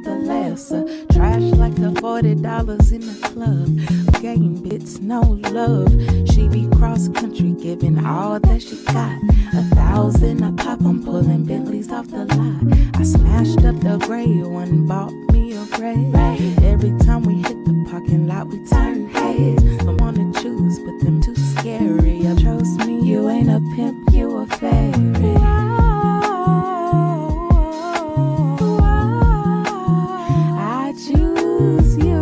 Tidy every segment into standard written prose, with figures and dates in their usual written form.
The lesser trash like the $40 in the club. Game bits, no love. She be cross country, giving all that she got. 1,000 a pop, I'm pulling Bentleys off the lot. I smashed up the gray one, bought me a gray. Every time we hit the parking lot, we turn heads. I wanna choose, but them too scary. Trust me, you ain't a pimp, you a fairy. Choose you,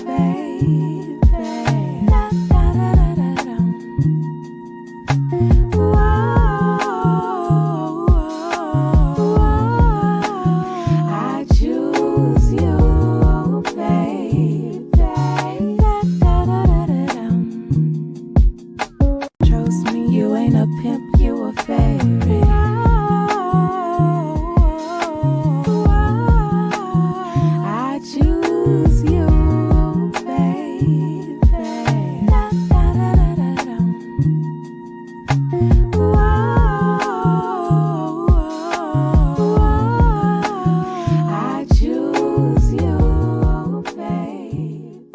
baby. Da, da, da, da, da, da. Whoa, whoa, whoa. I choose you, baby. Da, da, da, da, da, da. Trust me, you ain't a pimp, you a fairy. Choose you, baby. Da, da, da, da, da, da. Whoa, whoa, whoa. I choose you, baby.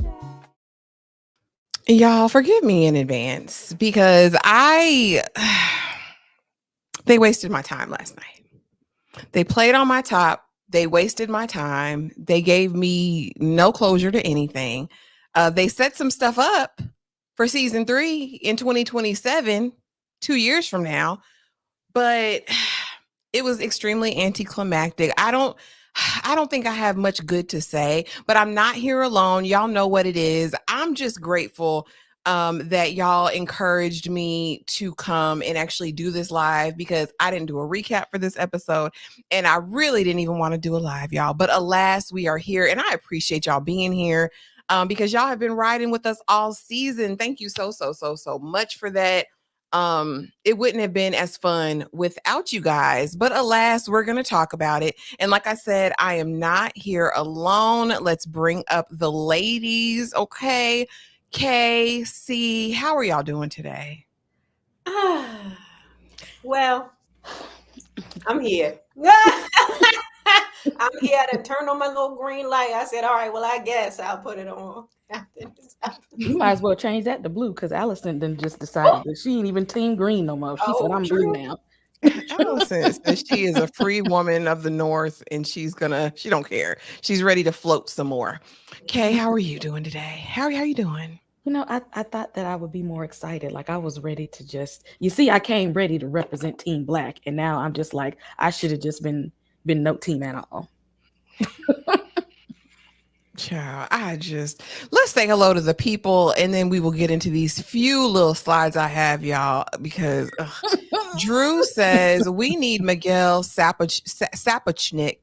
Y'all, forgive me in advance because they wasted my time last night. They played on my top. They wasted my time. They gave me no closure to anything. They set some stuff up for season 3 in 2027, 2 years from now, but it was extremely anticlimactic. I don't think I have much good to say, but I'm not here alone. Y'all know what it is. I'm just grateful that y'all encouraged me to come and actually do this live because I didn't do a recap for this episode and I really didn't even want to do a live, y'all. But alas, we are here and I appreciate y'all being here because y'all have been riding with us all season. Thank you so much for that. It wouldn't have been as fun without you guys, but alas, we're going to talk about it. And like I said, I am not here alone. Let's bring up the ladies. Okay. KC, how are y'all doing today? Well, I'm here. I'm here to turn on my little green light. I said, all right, well, I guess I'll put it on. You might as well change that to blue because Alicent then just decided that she ain't even team green no more. She said, I'm blue now. Alicent says she is a free woman of the North and she don't care. She's ready to float some more. Kay, how are you doing today? How are you doing? You know, I thought that I would be more excited. Like I was ready to you see, I came ready to represent Team Black. And now I'm just like, I should have just been no team at all. Child, let's say hello to the people and then we will get into these few little slides I have, y'all, because Drew says we need Miguel Sapochnik.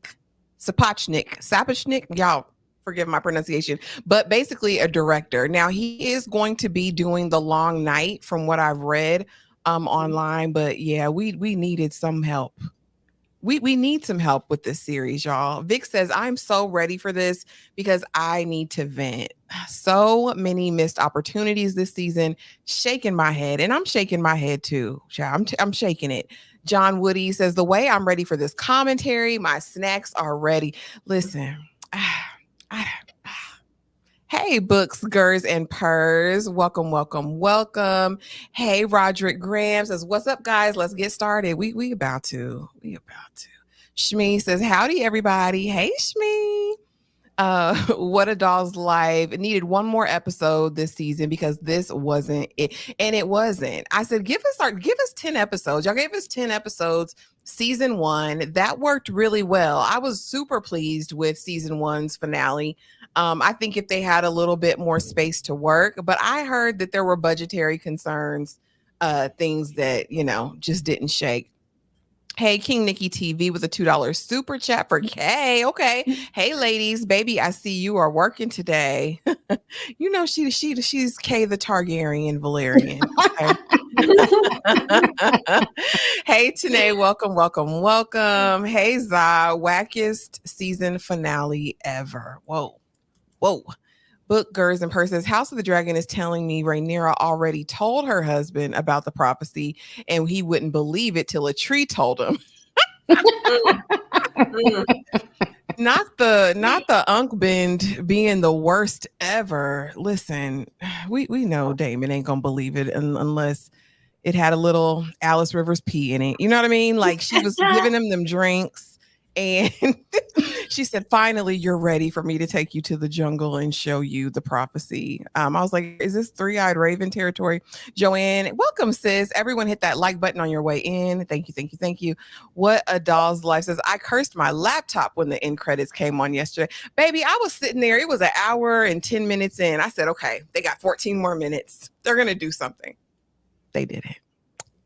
Y'all forgive my pronunciation, but basically a director. Now he is going to be doing The Long Night from what I've read online, but yeah, we needed some help. We need some help with this series, y'all. Vic says, I'm so ready for this because I need to vent. So many missed opportunities this season, shaking my head. And I'm shaking my head too. I'm shaking it. John Woody says, the way I'm ready for this commentary, my snacks are ready. Listen, hey, Books, Gers, and Purrs. Welcome. Hey, Roderick Graham says, what's up, guys? Let's get started. We about to. Shmi says, howdy, everybody. Hey, Shmi. What a Doll's Life. It needed one more episode this season because this wasn't it. And it wasn't. I said, give us 10 episodes. Y'all gave us 10 episodes. Season 1. That worked really well. I was super pleased with season 1's finale. I think if they had a little bit more space to work, but I heard that there were budgetary concerns, things that, just didn't shake. Hey, King Nikki TV with a $2 super chat for Kay. Okay. Hey, ladies, baby, I see you are working today. She's Kay the Targaryen Valerian. Okay. Hey, Tanae, welcome. Hey, Zah, wackest season finale ever. Whoa. Book, Gers, and Purses. House of the Dragon is telling me Rhaenyra already told her husband about the prophecy and he wouldn't believe it till a tree told him. Not the Unk Bend being the worst ever. Listen, we know Daemon ain't gonna believe it unless it had a little Alice Rivers pee in it. You know what I mean? Like she was giving him them drinks and she said, finally, you're ready for me to take you to the jungle and show you the prophecy. I was like, is this three-eyed raven territory? Joanne, welcome, sis. Everyone hit that like button on your way in. Thank you, thank you, thank you. What a doll's life says, I cursed my laptop when the end credits came on yesterday. Baby, I was sitting there. It was an hour and 10 minutes in. I said, okay, they got 14 more minutes. They're going to do something. They did it.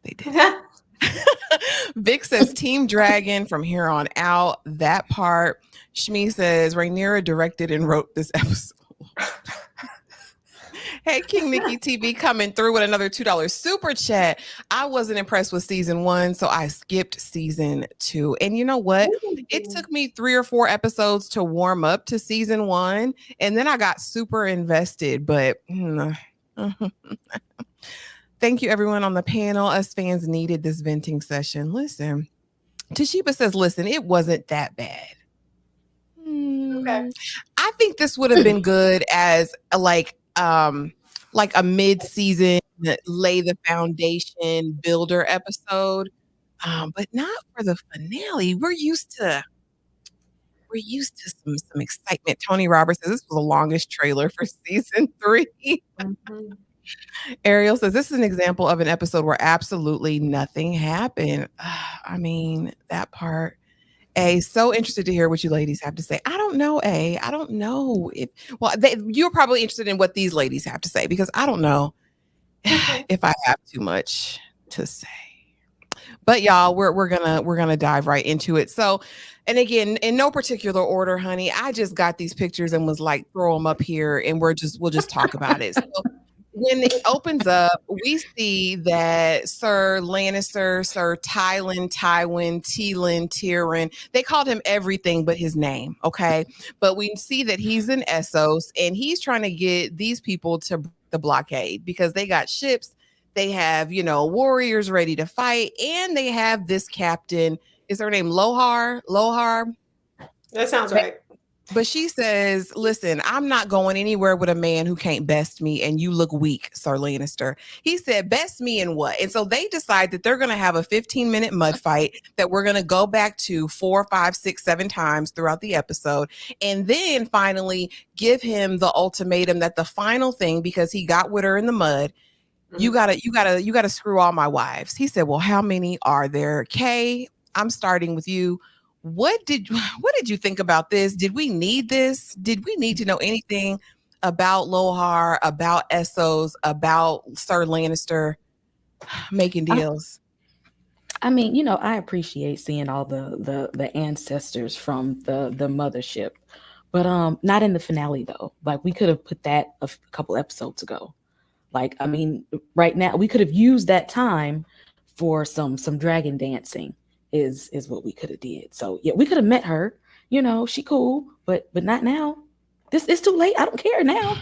They did it. Vic says Team Dragon from here on out. That part. Shmi says Rhaenyra directed and wrote this episode. Hey, King Nikki TV coming through with another $2 super chat. I wasn't impressed with season 1, so I skipped season 2. And you know what? It took me 3 or 4 episodes to warm up to season 1, and then I got super invested. But thank you, everyone on the panel. Us fans needed this venting session. Listen, Toshiba says, listen, it wasn't that bad. Okay. I think this would have been good as like a mid-season lay the foundation builder episode, but not for the finale. We're used to some excitement. Tony Roberts says this was the longest trailer for season 3. Mm-hmm. Ariel says this is an example of an episode where absolutely nothing happened. I mean, that part. So interested to hear what you ladies have to say. I don't know, I don't know if you're probably interested in what these ladies have to say, because I don't know if I have too much to say. But y'all, we're gonna dive right into it. So, and again, in no particular order, honey, I just got these pictures and was like, throw them up here, and we'll just talk about it. So, when it opens up, we see that Sir Lannister, Sir Tywin, Tyrion, they called him everything but his name, okay? But we see that he's in Essos, and he's trying to get these people to break the blockade because they got ships, they have, warriors ready to fight, and they have this captain. Is her name Lohar? That sounds right. But she says, listen, I'm not going anywhere with a man who can't best me, and you look weak, Sir Lannister. He said, best me in what? And so they decide that they're going to have a 15-minute mud fight that we're going to go back to 4, 5, 6, 7 times throughout the episode. And then finally give him the ultimatum that the final thing, because he got with her in the mud, you gotta screw all my wives. He said, well, how many are there? Kay, I'm starting with you. What did you think about this? Did we need this? Did we need to know anything about Lohar, about Essos, about Sir Lannister making deals? I mean, I appreciate seeing all the ancestors from the mothership, but not in the finale though. Like we could have put that a couple episodes ago. Like, I mean, right now we could have used that time for some dragon dancing. Is what we could have did. So yeah, we could have met her. She cool, but not now. This is too late. I don't care now.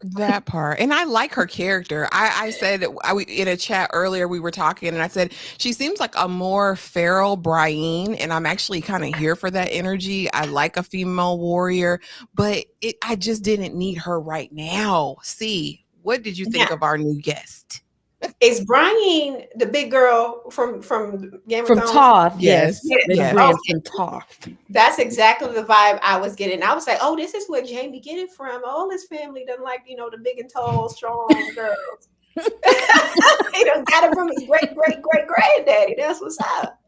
That part. And I like her character. I said in a chat earlier, we were talking and I said, she seems like a more feral Brienne, and I'm actually kind of here for that energy. I like a female warrior, but I just didn't need her right now. See, what did you think of our new guest? Is Brian the big girl from Game of Thrones? Toth, yes. Oh, from Toth. That's exactly the vibe I was getting. I was like, oh, this is where Jamie get it from. All his family doesn't like, the big and tall, strong girls. He done got it from his great granddaddy. That's what's up.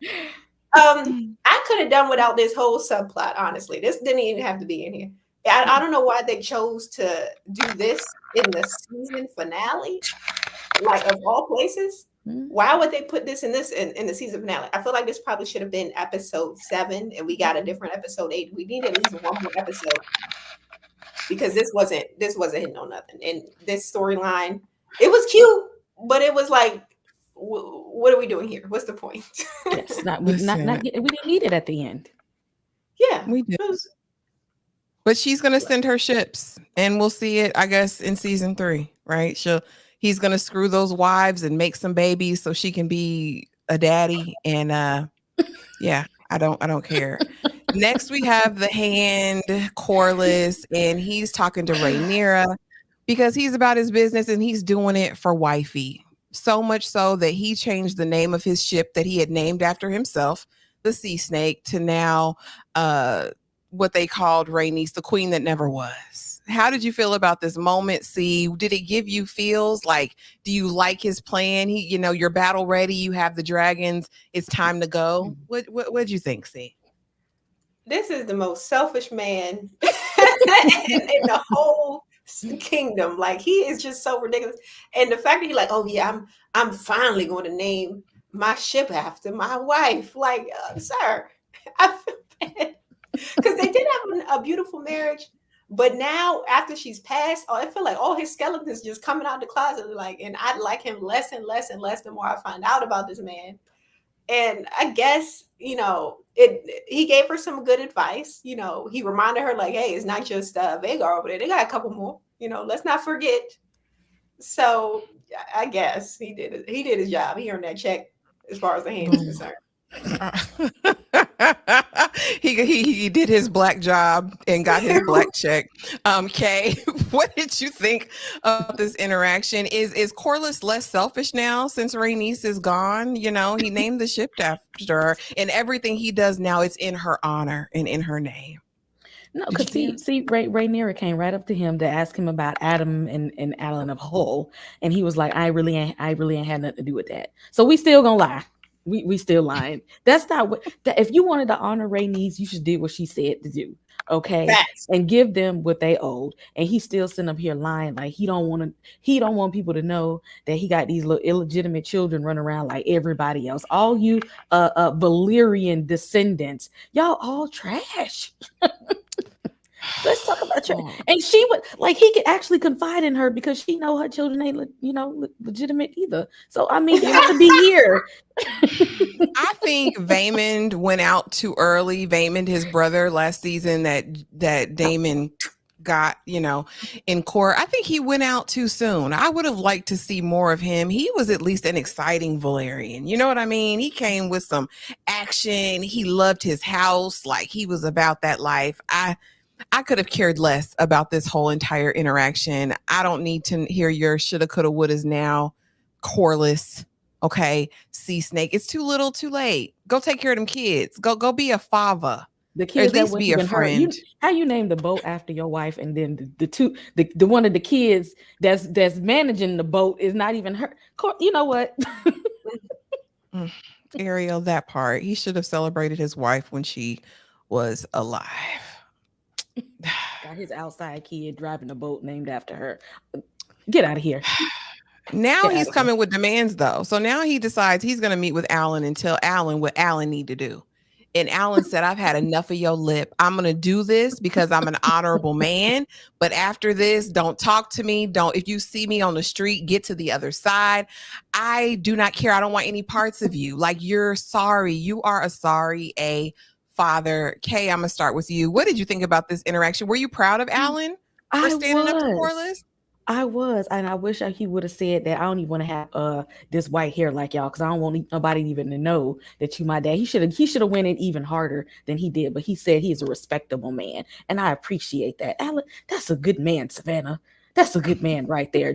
I could have done without this whole subplot, honestly. This didn't even have to be in here. I don't know why they chose to do this in the season finale. Like, of all places, why would they put this in the season finale? I feel like this probably should have been episode 7, and we got a different episode 8. We need at least one more episode, because this wasn't hitting on nothing. And this storyline, it was cute, but it was like, what are we doing here? What's the point? Yes, we didn't need it at the end. Yeah, we did. But she's gonna send her ships, and we'll see it, I guess, in season 3, right? He's gonna screw those wives and make some babies so she can be a daddy. And yeah, I don't care. Next, we have the hand, Corlys, and he's talking to Rhaenyra because he's about his business and he's doing it for wifey. So much so that he changed the name of his ship that he had named after himself, the Sea Snake, to now what they called Rhaenys, the queen that never was. How did you feel about this moment, C? Did it give you feels like, do you like his plan? You're battle ready, you have the dragons, it's time to go. What'd you think, C? This is the most selfish man in the whole kingdom. Like, he is just so ridiculous. And the fact that he's like, oh yeah, I'm finally going to name my ship after my wife. Like, sir, I feel bad. Because they did have a beautiful marriage. But now, after she's passed, I feel like all his skeletons just coming out the closet. Like, and I like him less and less and less the more I find out about this man. And I guess, he gave her some good advice. He reminded her, like, hey, it's not just Vhagar over there. They got a couple more. Let's not forget. So I guess he did his job. He earned that check as far as the hand is concerned. He did his black job and got his black check. Kay, what did you think of this interaction? Is Corlys less selfish now since Rhaenys is gone? He named the ship after her, and everything he does now, it's in her honor and in her name. No, because Rhaenyra came right up to him to ask him about Adam and Alyn of Hull, and he was like, I really ain't had nothing to do with that. So we still gonna lie. We still lying. That's not what. If you wanted to honor Rhaenys, you should do what she said to do, okay? Facts. And give them what they owed. And he still sitting up here lying like he don't want people to know that he got these little illegitimate children running around like everybody else. All you Valyrian descendants, y'all all trash. Let's talk about you. And she would he could actually confide in her because she know her children ain't legitimate either. So I mean, they have to be here. I think Aemond went out too early. Aemond, his brother, last season that Daemon got, in court. I think he went out too soon. I would have liked to see more of him. He was at least an exciting Valyrian. You know what I mean? He came with some action. He loved his house. Like, he was about that life. I could have cared less about this whole entire interaction. I don't need to hear your shoulda, coulda, wouldas now, Corlys. Okay, Sea Snake. It's too little, too late. Go take care of them kids. Go be a father. The kids, at least be a friend. How you name the boat after your wife, and then the one of the kids that's managing the boat is not even her. You know what? Ariel, that part. He should have celebrated his wife when she was alive. Got his outside kid driving a boat named after her. Get out of here. Now he's coming with demands, though. So now he decides he's going to meet with Alyn and tell Alyn what Alyn need to do. And Alyn said, I've had enough of your lip. I'm going to do this because I'm an honorable man. But after this, don't talk to me. If you see me on the street, get to the other side. I do not care. I don't want any parts of you. Like, you're sorry. You are a sorry father. Kay, I'm going to start with you. What did you think about this interaction? Were you proud of Alyn for standing up to Corlys? I was, and I wish he would have said that I don't even want to have this white hair like y'all, because I don't want nobody even to know that you my dad. He should have went in even harder than he did, but he said he is a respectable man, and I appreciate that. Alyn, that's a good man, Savannah. That's a good man right there.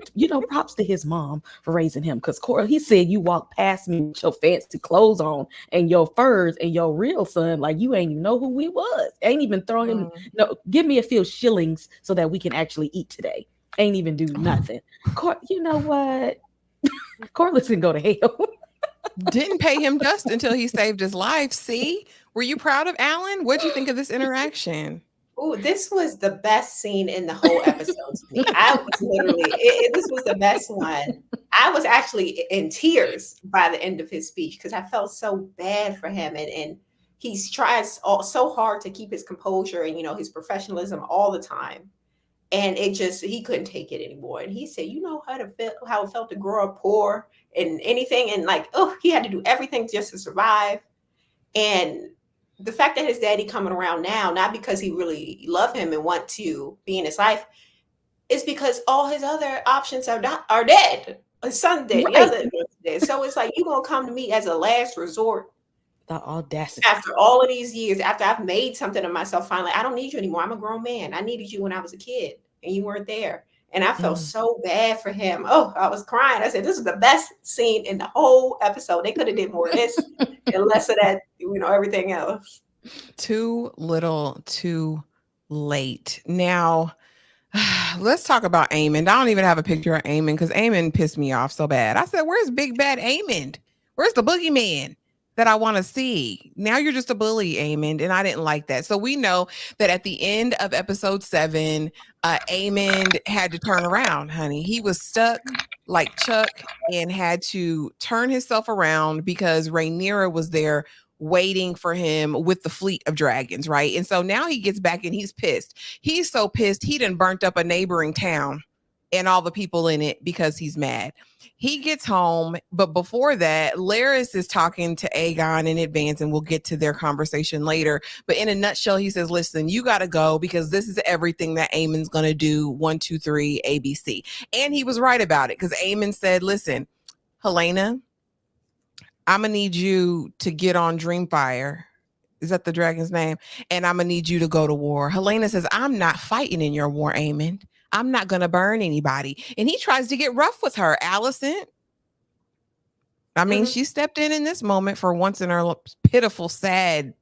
Props to his mom for raising him, because he said you walk past me with your fancy clothes on and your furs, and your real son, like, you ain't even know who he was. Ain't even throwing him. No, give me a few shillings so that we can actually eat today. Ain't even do nothing. You know what? Corlys can go to hell. Didn't pay him just until he saved his life. See? Were you proud of Alyn? What'd you think of this interaction? Oh, this was the best scene in the whole episode to me. I was literally, this was the best one. I was actually in tears by the end of his speech because I felt so bad for him. And he tries so hard to keep his composure and, his professionalism all the time. And he couldn't take it anymore. And he said, how it felt to grow up poor and anything. And he had to do everything just to survive. And the fact that his daddy coming around now, not because he really loved him and want to be in his life, is because all his other options are dead. His son dead, the other dead. So it's like, you're going to come to me as a last resort. The audacity. After all of these years, after I've made something of myself, finally, I don't need you anymore. I'm a grown man. I needed you when I was a kid and you weren't there. And I felt so bad for him. Oh, I was crying. I said, this is the best scene in the whole episode. They could have did more of this and less of that, everything else. Too little, too late. Now, let's talk about Aemond. I don't even have a picture of Aemond because Aemond pissed me off so bad. I said, where's big bad Aemond? Where's the boogeyman that I want to see? Now you're just a bully, Aemond, and I didn't like that. So we know that at the end of episode 7, Aemond had to turn around, honey. He was stuck like Chuck and had to turn himself around because Rhaenyra was there waiting for him with the fleet of dragons, right? And so now he gets back and he's pissed. He's so pissed he done burnt up a neighboring town and all the people in it because he's mad. He gets home, but before that, Larys is talking to Aegon in advance, and we'll get to their conversation later. But in a nutshell, he says, listen, you got to go because this is everything that Aemon's going to do, 1, 2, 3, ABC. And he was right about it because Aemond said, listen, Helaena, I'm going to need you to get on Dreamfire. Is that the dragon's name? And I'm going to need you to go to war. Helaena says, I'm not fighting in your war, Aemond. I'm not going to burn anybody. And he tries to get rough with her. Alicent, I mean, she stepped in this moment for once in her pitiful, sad,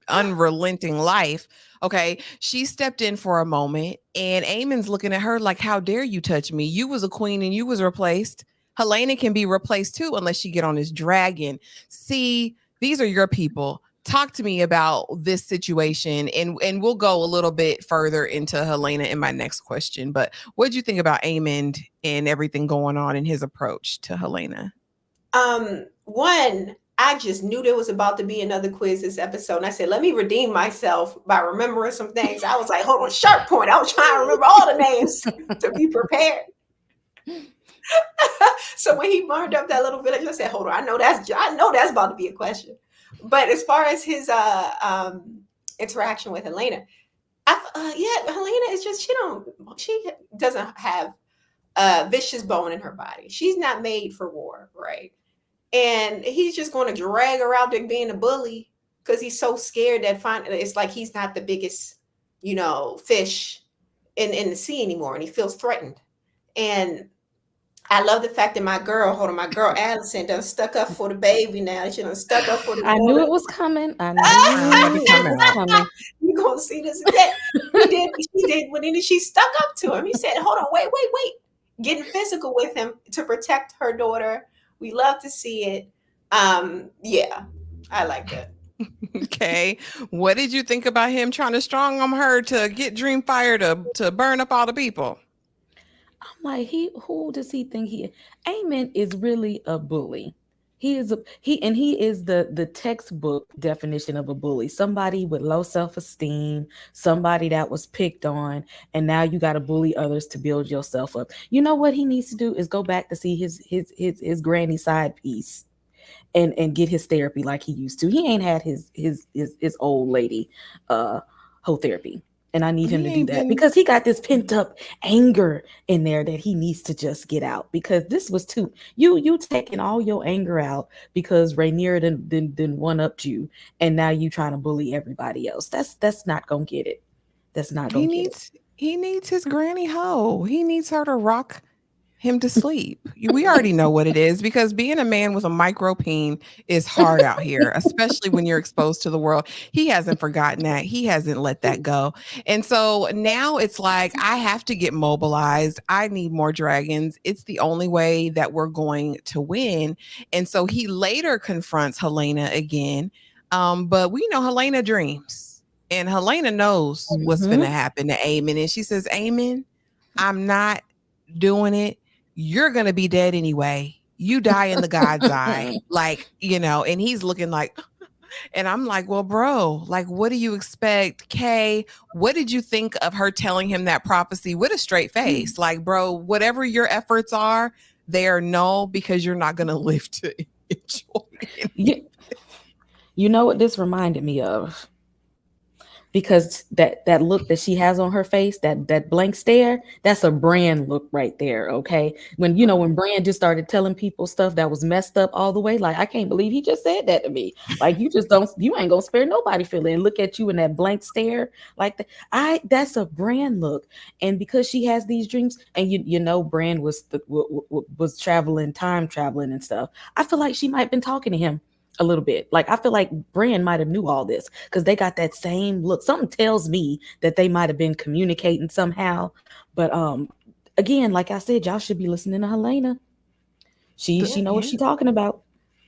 unrelenting life. Okay. She stepped in for a moment and Aemon's looking at her like, how dare you touch me? You was a queen and you was replaced. Helaena can be replaced too, unless she get on this dragon. See, these are your people. Talk to me about this situation, and we'll go a little bit further into Helaena in my next question. But what did you think about Aemond and everything going on in his approach to Helaena? One, I just knew there was about to be another quiz this episode. And I said, let me redeem myself by remembering some things. I was like, hold on, sharp point. I was trying to remember all the names to be prepared. So when he burned up that little village, I said, hold on, I know that's about to be a question. But as far as his interaction with Helaena, Helaena is just, she doesn't have a vicious bone in her body. She's not made for war, right? And he's just going to drag her out there being a bully because he's so scared that it's like he's not the biggest, fish in the sea anymore, and he feels threatened. And I love the fact that my girl Alicent done stuck up for the baby now. She done stuck up for the I knew it was coming. I knew it was coming. You're going to see this again. She did when she stuck up to him. He said, hold on, wait. Getting physical with him to protect her daughter. We love to see it. Yeah, I like that. Okay. What did you think about him trying to strong arm her to get Dreamfire to burn up all the people? I'm like, who does he think he is? Aemond is really a bully. He is the textbook definition of a bully. Somebody with low self-esteem, somebody that was picked on, and now you got to bully others to build yourself up. You know what he needs to do is go back to see his granny side piece and get his therapy like he used to. He ain't had his old lady whole therapy. And I need him to do that because he got this pent up anger in there that he needs to just get out, because this was too, you taking all your anger out because Rhaenyra didn't one-upped you, and now you trying to bully everybody else. That's not gonna get it. That's not gonna get it. He needs his granny hoe. He needs her to rock him to sleep. We already know what it is, because being a man with a micro peen is hard out here, especially when you're exposed to the world. He hasn't forgotten that. He hasn't let that go. And so now it's like, I have to get mobilized. I need more dragons. It's the only way that we're going to win. And so he later confronts Helaena again. But we know Helaena dreams, and Helaena knows what's going to happen to Aemond. And she says, Aemond, I'm not doing it. You're going to be dead anyway. You die in the God's eye. Like, and he's looking like, and I'm like, well, bro, like, what do you expect? Kay, what did you think of her telling him that prophecy with a straight face? Like, bro, whatever your efforts are, they are null because you're not going to live to enjoy it. You know what this reminded me of? because that look that she has on her face, that blank stare, that's a Bran look right there. Okay, when Bran just started telling people stuff that was messed up all the way, like, I can't believe he just said that to me. Like, you ain't gonna spare nobody feeling and look at you in that blank stare like that. That's a Bran look. And because she has these dreams, and Bran was time traveling and stuff, I feel like she might have been talking to him a little bit. Like, I feel like Bran might have knew all this because they got that same look. Something tells me that they might have been communicating somehow. But again, like I said, y'all should be listening to Helaena. She know what she's talking about.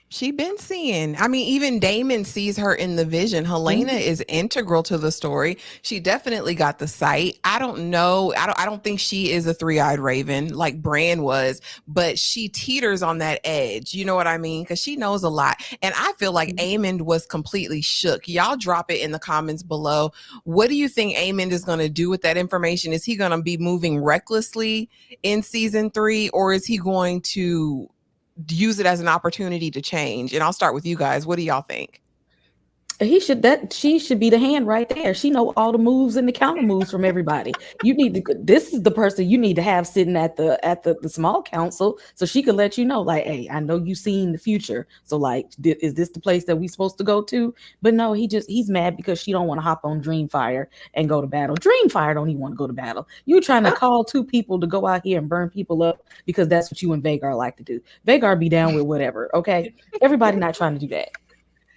She been seeing. I mean, even Daemon sees her in the vision. Helaena is integral to the story. She definitely got the sight. I don't know. I don't think she is a three-eyed raven like Bran was, but she teeters on that edge. You know what I mean? Because she knows a lot. And I feel like Aemond was completely shook. Y'all drop it in the comments below. What do you think Aemond is going to do with that information? Is he going to be moving recklessly in season 3, or is he going to use it as an opportunity to change? And I'll start with you guys. What do y'all think? She should be the hand right there. She know all the moves and the counter moves from everybody. This is the person you need to have sitting at the small council, so she can let you know, like, hey, I know you seen the future, so like, is this the place that we supposed to go to? But no, he's mad because she don't want to hop on Dreamfire and go to battle. Dreamfire don't even want to go to battle. You trying to call 2 people to go out here and burn people up because that's what you and Vhagar like to do. Vhagar be down with whatever, okay? Everybody not trying to do that.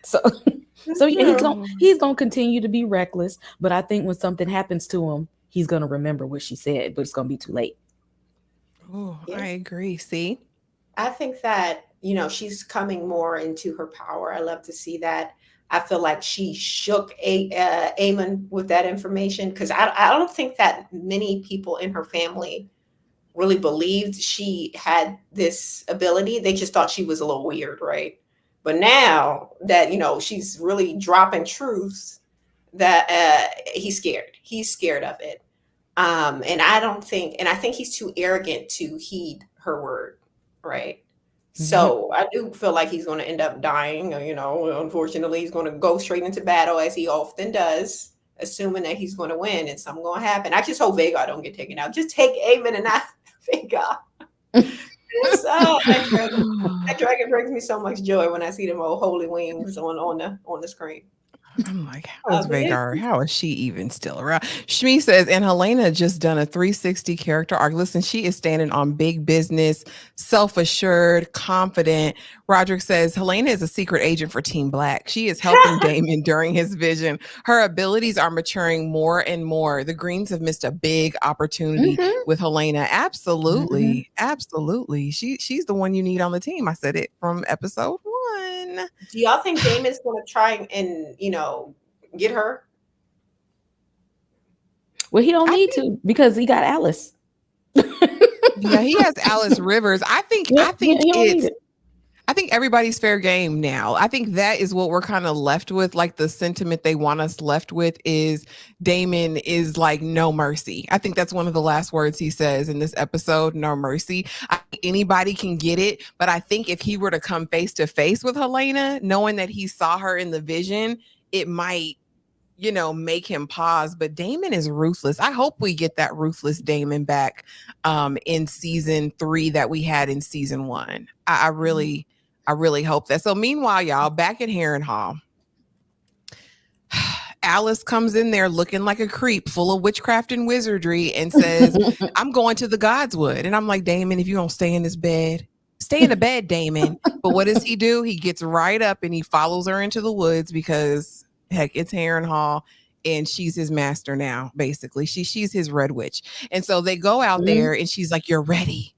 So yeah, he's gonna continue to be reckless, but I think when something happens to him, he's gonna remember what she said, but it's gonna be too late. Oh, yeah. I agree. See, I think that she's coming more into her power. I love to see that. I feel like she shook Aemond with that information, because I don't think that many people in her family really believed she had this ability. They just thought she was a little weird, right? But now that, she's really dropping truths, that he's scared. He's scared of it. And I think he's too arrogant to heed her word, right? Mm-hmm. So I do feel like he's going to end up dying. Unfortunately, he's going to go straight into battle, as he often does, assuming that he's going to win and something going to happen. I just hope Vhagar don't get taken out. Just take Aemond and not Vhagar. That dragon brings me so much joy when I see them old holy wings on the screen. I'm like, how is Vhagar? How is she even still around? Shmi says, and Helaena just done a 360 character arc. Listen, she is standing on big business, self-assured, confident. Roderick says, Helaena is a secret agent for Team Black. She is helping Daemon during his vision. Her abilities are maturing more and more. The Greens have missed a big opportunity with Helaena. Absolutely. Absolutely. She's the one you need on the team. I said it from episode 1. Do y'all think Daemon's going to try and, get her? Well, he don't need to, because he got Alice. Yeah, he has Alice Rivers. I think everybody's fair game now. I think that is what we're kind of left with. Like, the sentiment they want us left with is Daemon is like, no mercy. I think that's one of the last words he says in this episode, no mercy. I think anybody can get it, but I think if he were to come face to face with Helaena, knowing that he saw her in the vision, it might, make him pause. But Daemon is ruthless. I hope we get that ruthless Daemon back in season 3 that we had in season 1. I really hope that. So meanwhile, y'all, back at Harrenhal, Alice comes in there looking like a creep, full of witchcraft and wizardry, and says, I'm going to the Godswood. And I'm like, Daemon, if you don't stay in this bed, stay in the bed, Daemon. But what does he do? He gets right up and he follows her into the woods because, heck, it's Harrenhal. And she's his master now, basically. She's his red witch. And so they go out there and she's like, you're ready.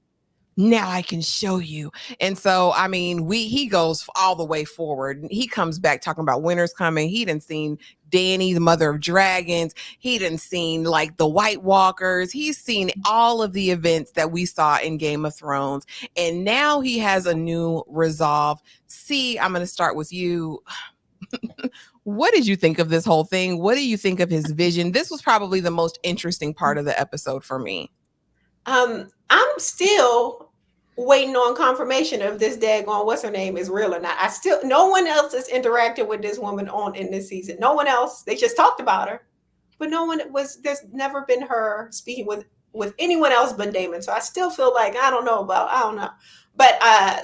Now I can show you. And so, I mean, he goes all the way forward. He comes back talking about winter's coming. He done seen Dany, the mother of dragons. He done seen like the White Walkers. He's seen all of the events that we saw in Game of Thrones. And now he has a new resolve. See, I'm going to start with you. What did you think of this whole thing? What do you think of his vision? This was probably the most interesting part of the episode for me. I'm still waiting on confirmation of this daggone what's her name is real or not. No one else has interacted with this woman in this season. No one else. They just talked about her. but no one was. There's never been her speaking with anyone else but Daemon. So I still feel like I don't know. But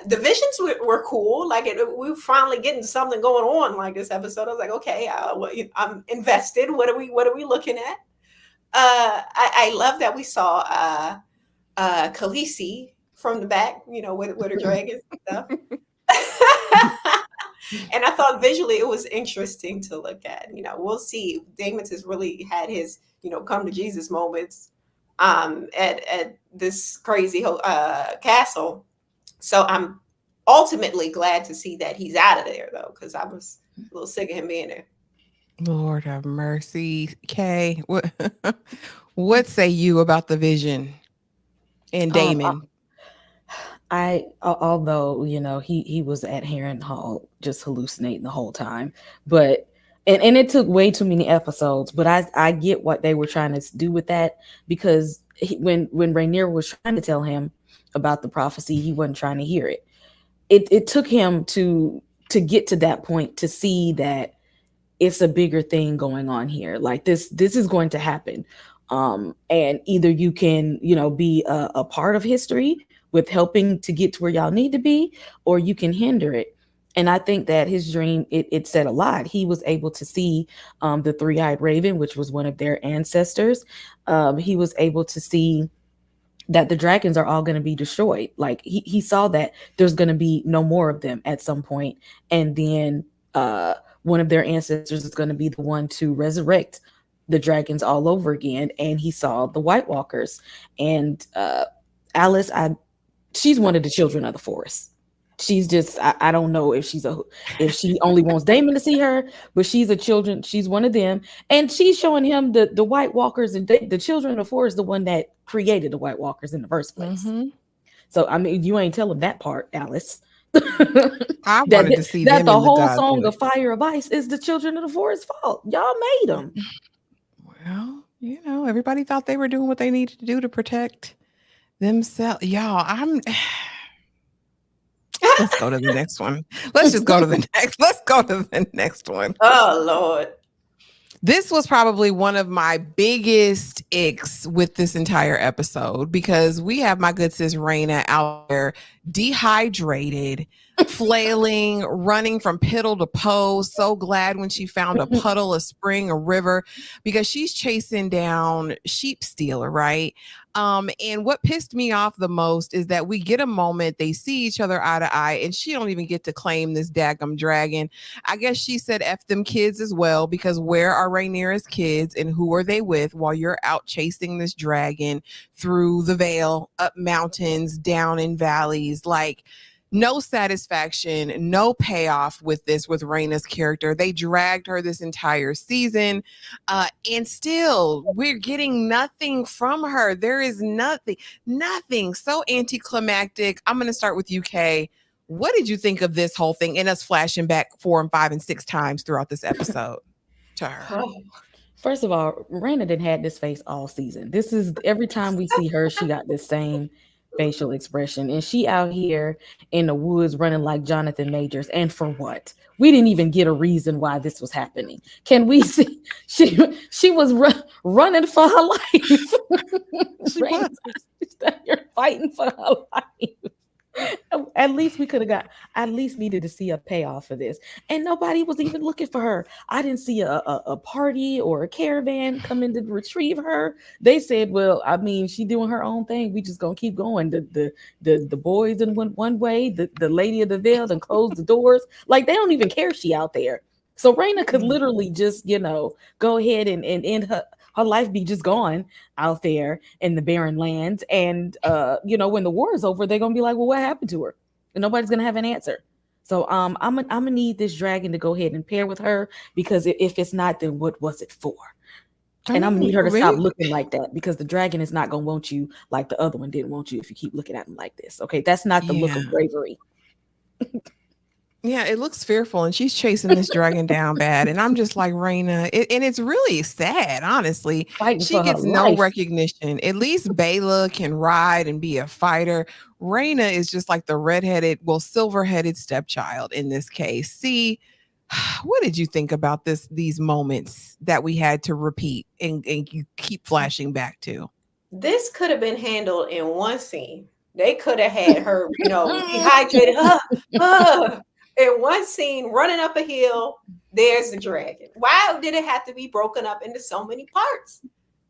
the visions were cool. Like we were finally getting something going on. Like this episode, I was like, okay, I'm invested. What are we looking at? I love that we saw Khaleesi from the back, with her dragons and stuff. And I thought visually it was interesting to look at. We'll see. Damon's has really had his, come to Jesus moments at this crazy castle. So I'm ultimately glad to see that he's out of there, though, because I was a little sick of him being there. Lord have mercy. Kay, what say you about the vision and Daemon? Although he was at Harrenhal just hallucinating the whole time, but and it took way too many episodes, but I get what they were trying to do with that, because when Rhaenyra was trying to tell him about the prophecy, he wasn't trying to hear it. It took him to get to that point to see that it's a bigger thing going on here. Like this is going to happen, and either you can be a part of history with helping to get to where y'all need to be, or you can hinder it. And I think that his dream, it said a lot. He was able to see the three-eyed raven, which was one of their ancestors. He was able to see that the dragons are all going to be destroyed. Like he saw that there's going to be no more of them at some point. And then one of their ancestors is going to be the one to resurrect the dragons all over again. And he saw the White Walkers. And Alice, she's one of the children of the forest. She's just, I don't know if she only wants Daemon to see her, but she's one of them. And she's showing him the White Walkers, and the children of the forest, the one that created the White Walkers in the first place. Mm-hmm. So, I mean, you ain't telling that part, Alice. I wanted to see that the whole song of Fire of Ice is the children of the forest's fault. Y'all made them. Well, everybody thought they were doing what they needed to do to protect themselves. Y'all, let's go to the next one. Let's go to the next one. Oh, Lord. This was probably one of my biggest icks with this entire episode, because we have my good sis Rhaena out there dehydrated, flailing, running from piddle to pose. So glad when she found a puddle, a spring, a river, because she's chasing down Sheep Stealer, right? And what pissed me off the most is that we get a moment, they see each other eye to eye, and she don't even get to claim this daggum dragon. I guess she said F them kids as well, because where are Rhaenyra's kids and who are they with while you're out chasing this dragon through the Vale, up mountains, down in valleys? Like, no satisfaction, no payoff with Rhaena's character. They dragged her this entire season, and still we're getting nothing from her. There is nothing. So anticlimactic. I'm going to start with UK. What did you think of this whole thing and us flashing back 4 and 5 and 6 times throughout this episode to her? First of all, Rhaena didn't had this face all season. This is every time we see her, she got this same facial expression, and she out here in the woods running like Jonathan Majors. And for what? We didn't even get a reason why this was happening. Can we see? She was running for her life. She was fighting for her life. At least we could have needed to see a payoff for this, and nobody was even looking for her. I didn't see a party or a caravan coming to retrieve her. They said, well, I mean, she doing her own thing, we just gonna keep going. The boys in one way, the lady of the Vale and closed the doors. Like, they don't even care she out there. So Rhaena could literally just go ahead and end her life, be just gone out there in the barren lands. And, when the war is over, they're going to be like, well, what happened to her? And nobody's going to have an answer. So I'm going to need this dragon to go ahead and pair with her, because if it's not, then what was it for? And I'm going to need her to stop looking like that, because the dragon is not going to want you like the other one didn't want you if you keep looking at him like this. Okay, that's not the look of bravery. Yeah, it looks fearful, and she's chasing this dragon down bad. And I'm just like, Rhaena, and it's really sad, honestly. She gets no recognition. At least Bela can ride and be a fighter. Rhaena is just like the silver-headed stepchild in this case. See, what did you think about these moments that we had to repeat and you keep flashing back to? This could have been handled in one scene. They could have had her, dehydrated, in one scene, running up a hill. There's the dragon. Why did it have to be broken up into so many parts?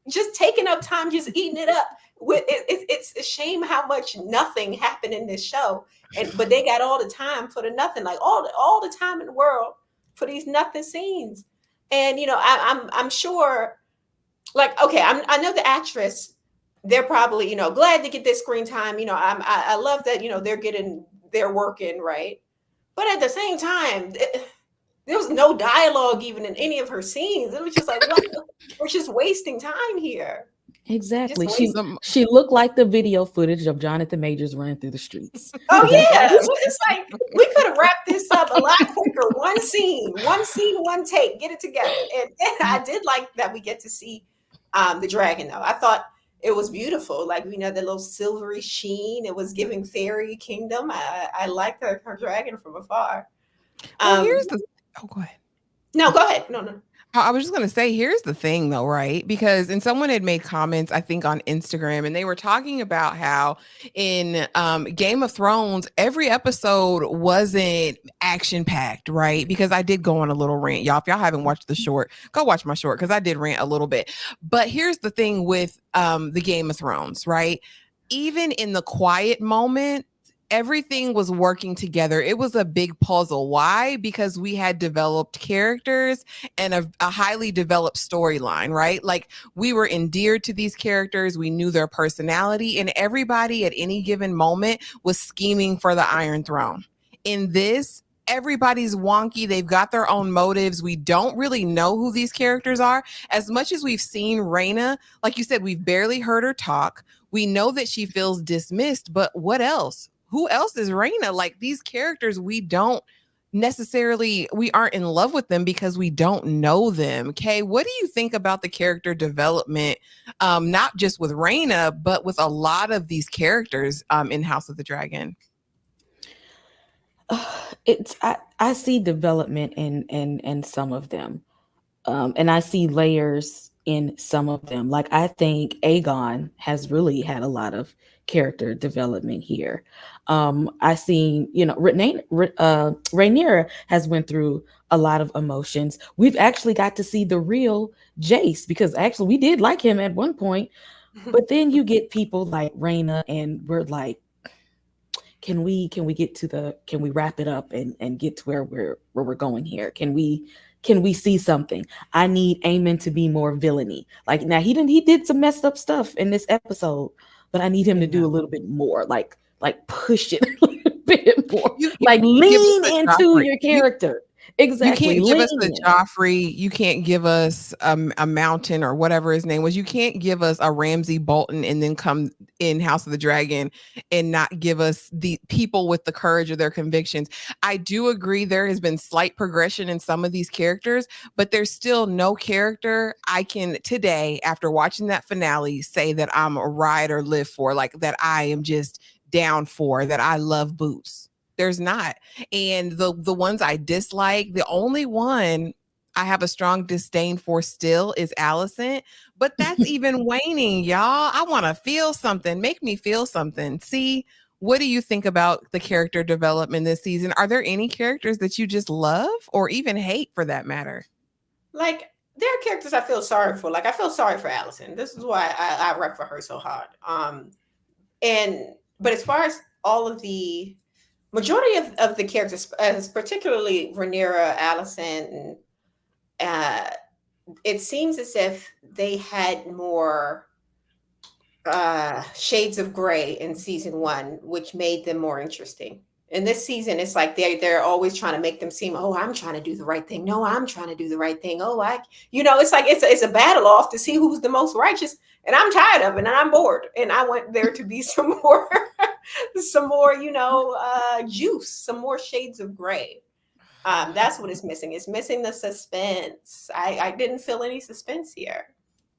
Just taking up time, just eating it up. It's a shame how much nothing happened in this show, but they got all the time for the nothing, like all the time in the world for these nothing scenes. And I'm sure, like, okay, I know the actress. They're probably glad to get this screen time. I love that they're working right, but at the same time, there was no dialogue even in any of her scenes. It was just like, what? We're just wasting time here. Exactly. She looked like the video footage of Jonathan Majors running through the streets. Oh yeah, it's like we could have wrapped this up a lot quicker. One scene, one take, get it together. And I did like that we get to see the dragon though. I thought it was beautiful, like the little silvery sheen. It was giving fairy kingdom. I liked her dragon from afar. Well, go ahead. No, go ahead. No. I was just going to say, here's the thing though, right? Because someone had made comments, I think on Instagram, and they were talking about how in Game of Thrones, every episode wasn't action packed, right? Because I did go on a little rant. Y'all, if y'all haven't watched the short, go watch my short because I did rant a little bit. But here's the thing with the Game of Thrones, right? Even in the quiet moment, everything was working together. It was a big puzzle. Why? Because we had developed characters and a highly developed storyline, right? Like we were endeared to these characters. We knew their personality, and everybody at any given moment was scheming for the Iron Throne. In this, everybody's wonky. They've got their own motives. We don't really know who these characters are. As much as we've seen Rhaena, like you said, we've barely heard her talk. We know that she feels dismissed, but what else? Who else is Rhaena? Like these characters, we aren't in love with them because we don't know them. Kay, what do you think about the character development, not just with Rhaena, but with a lot of these characters in House of the Dragon? I see development in some of them, and I see layers in some of them. Like I think Aegon has really had a lot of character development here. I seen, Rhaenyra has went through a lot of emotions. We've actually got to see the real Jace, because actually we did like him at one point, but then you get people like Rhaena and we're like, can we wrap it up and get to where we're going here? Can we see something? I need Aemond to be more villainy. Like now he did some messed up stuff in this episode, but I need him to do a little bit more, like push it a little bit more, like lean into your character. Exactly. You can't give us the Joffrey. You can't give us a Mountain or whatever his name was. You can't give us a Ramsay Bolton and then come in House of the Dragon and not give us the people with the courage of their convictions. I do agree there has been slight progression in some of these characters, but there's still no character I can today, after watching that finale, say that I'm a ride or live for, like that I am just down for, that I love Boots. There's not. And the ones I dislike, the only one I have a strong disdain for still is Alicent, but that's even waning, y'all. I want to feel something. Make me feel something. See, what do you think about the character development this season? Are there any characters that you just love or even hate for that matter? Like, there are characters I feel sorry for. Like, I feel sorry for Alicent. This is why I rep for her so hard. But as far as all of the majority of the characters, particularly Rhaenyra, Alicent, and it seems as if they had more shades of gray in season 1, which made them more interesting. In this season, it's like they're always trying to make them seem, oh, I'm trying to do the right thing. No, I'm trying to do the right thing. Oh, it's like it's a battle off to see who's the most righteous. And I'm tired of it, and I'm bored. And I want there to be some more, juice, some more shades of gray. That's what it's missing. It's missing the suspense. I didn't feel any suspense here.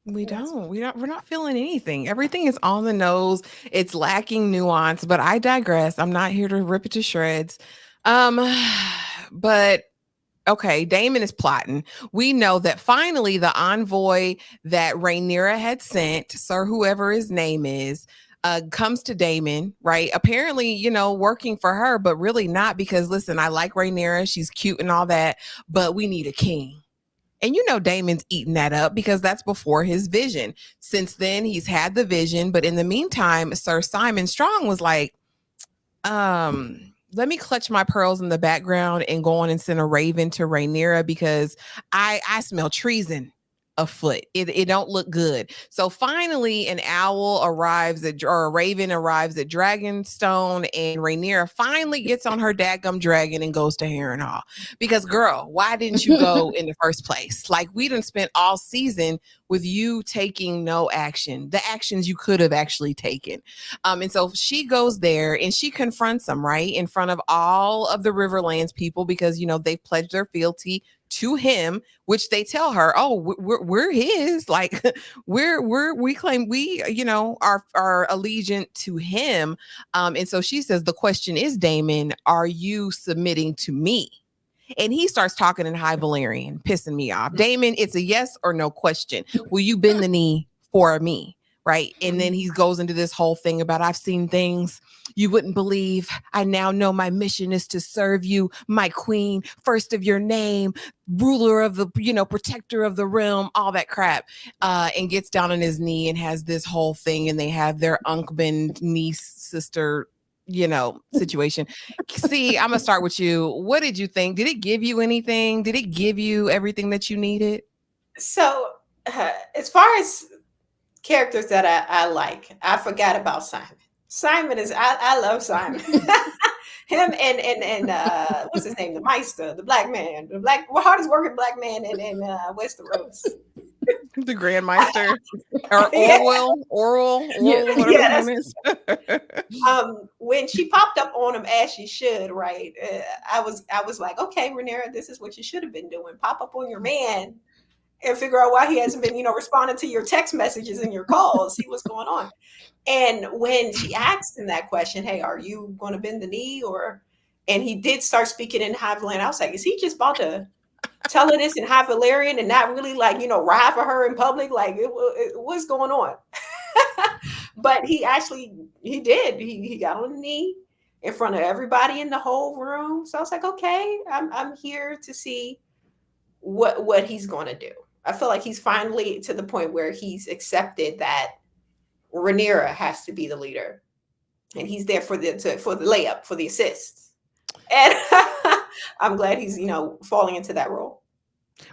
We're not feeling anything. Everything is on the nose. It's lacking nuance, but I digress. I'm not here to rip it to shreds. But okay, Daemon is plotting. We know that finally the envoy that Rhaenyra had sent, Sir whoever his name is, comes to Daemon, right? Apparently, working for her, but really not, because listen, I like Rhaenyra. She's cute and all that, but we need a king. And Damon's eating that up because that's before his vision. Since then, he's had the vision. But in the meantime, Sir Simon Strong was like, let me clutch my pearls in the background and go on and send a raven to Rhaenyra, because I smell treason afoot. It don't look good. So finally an owl arrives or a raven arrives at Dragonstone, and Rhaenyra finally gets on her dadgum dragon and goes to Harrenhal. Because girl, why didn't you go in the first place? Like, we done spent all season with you taking no action, the actions you could have actually taken. And so she goes there and she confronts them right in front of all of the Riverlands people, because they've pledged their fealty to him, which they tell her, oh, we're his, like we claim we are allegiant to him. And so she says, the question is, Daemon, are you submitting to me? And he starts talking in High Valyrian, pissing me off. Daemon, it's a yes or no question. Will you bend the knee for me? Right. And then he goes into this whole thing about, I've seen things you wouldn't believe. I now know my mission is to serve you, my queen, first of your name, ruler of the, protector of the realm, all that crap. And gets down on his knee and has this whole thing. And they have their uncben niece, sister, situation. See, I'm going to start with you. What did you think? Did it give you anything? Did it give you everything that you needed? So as far as characters that I like, I forgot about Simon. Simon is, I love Simon. Him and what's his name? The Meister, the black man, hardest working black man in Westeros. The Grandmeister, or Oral, whatever his name is. When she popped up on him as she should, right? I was like, okay, Rhaenyra, this is what you should have been doing. Pop up on your man and figure out why he hasn't been, responding to your text messages and your calls. See what's going on. And when she asked him that question, hey, are you going to bend the knee? And he did start speaking in High Valyrian. I was like, is he just about to tell her this in High Valyrian and not really ride for her in public? Like, what's going on? But he did. He got on the knee in front of everybody in the whole room. So I was like, okay, I'm here to see what he's going to do. I feel like he's finally to the point where he's accepted that Rhaenyra has to be the leader, and he's there for the layup, for the assist. And I'm glad he's falling into that role.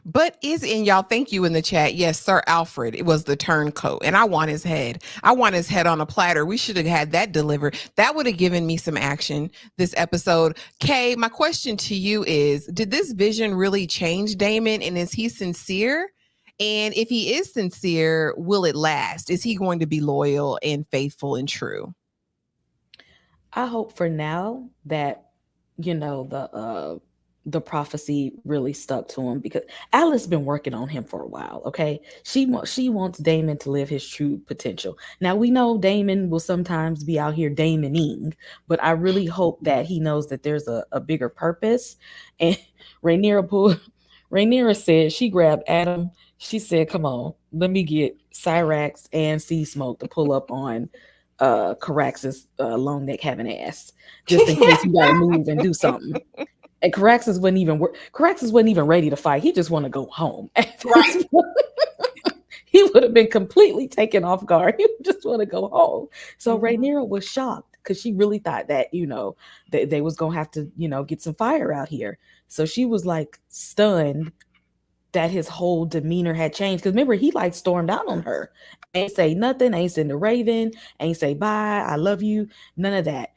But y'all, thank you in the chat. Yes, Sir Alfred, it was the turncoat, and I want his head. I want his head on a platter. We should have had that delivered. That would have given me some action this episode. Kay, my question to you is, did this vision really change Daemon, and is he sincere? And if he is sincere, will it last? Is he going to be loyal and faithful and true? I hope for now that, the prophecy really stuck to him, because Alice's been working on him for a while. Okay. She wants Daemon to live his true potential. Now we know Daemon will sometimes be out here Daemoning, but I really hope that he knows that there's a bigger purpose. And Rhaenyra said she grabbed Adam. She said, come on, let me get Cyrax and Sea Smoke to pull up on Carax's long neck having ass, just in case you gotta move and do something. And Caraxes wasn't even ready to fight. He just want to go home. Right. He would have been completely taken off guard. He just want to go home. So Rhaenyra was shocked, because she really thought that, they was going to have to, get some fire out here. So she was like stunned that his whole demeanor had changed. Because remember, he like stormed out on her. Ain't say nothing. Ain't send a raven. Ain't say bye. I love you. None of that.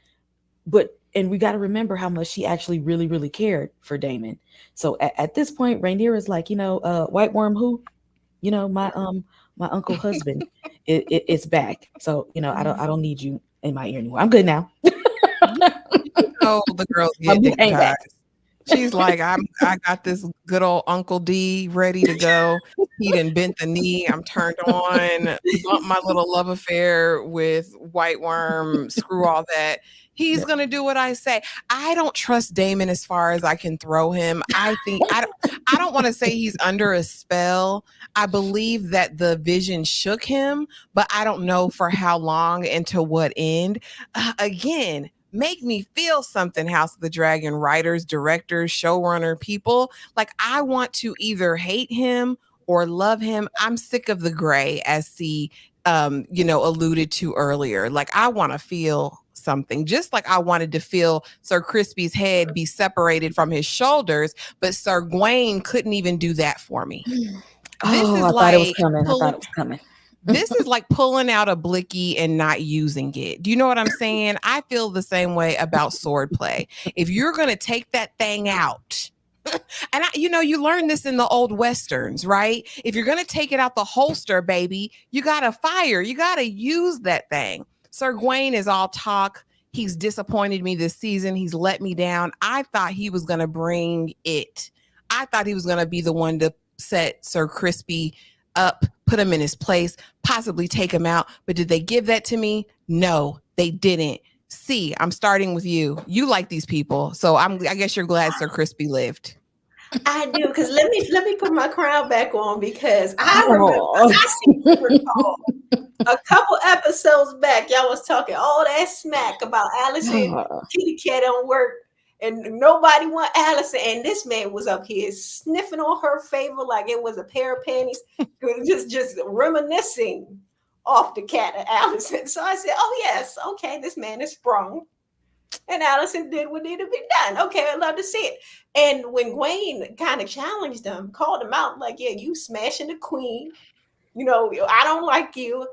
And we got to remember how much she actually really, really cared for Daemon. So at this point, Rhaenyra is like, White Worm who? My uncle husband it's back. So, I don't need you in my ear anymore. I'm good now. Oh, the girl get she's like, I got this good old Uncle D ready to go. He done bent the knee. I'm turned on. Bump my little love affair with White Worm. Screw all that. He's going to do what I say. I don't trust Daemon as far as I can throw him. I don't want to say he's under a spell. I believe that the vision shook him, but I don't know for how long and to what end. Again, make me feel something, House of the Dragon writers, directors, showrunner, people. Like, I want to either hate him or love him. I'm sick of the gray, as C alluded to earlier. Like, I want to feel something, just like I wanted to feel Sir Crispy's head be separated from his shoulders, but Sir Gawain couldn't even do that for me. I thought it was coming. This is like pulling out a blicky and not using it. Do you know what I'm saying? I feel the same way about swordplay. If you're going to take that thing out, and you learn this in the old Westerns, right? If you're going to take it out the holster, baby, you got to fire. You got to use that thing. Sir Gawain is all talk. He's disappointed me this season. He's let me down. I thought he was going to bring it. I thought he was going to be the one to set Sir Crispy up, put him in his place, possibly take him out. But did they give that to me? No, they didn't. See, I'm starting with you. You like these people. So I guess you're glad Sir Crispy lived. I do, because let me put my crown back on, because I remember a couple episodes back, y'all was talking all that smack about Alicent. Kitty cat don't work, and nobody want Alicent, and this man was up here sniffing on her favor like it was a pair of panties, just reminiscing off the cat of Alicent. So I said, oh yes, okay, this man is sprung. And Alicent did what needed to be done. Okay, I'd love to see it. And when Gawain kind of challenged him, called him out, like, yeah, you smashing the queen. I don't like you.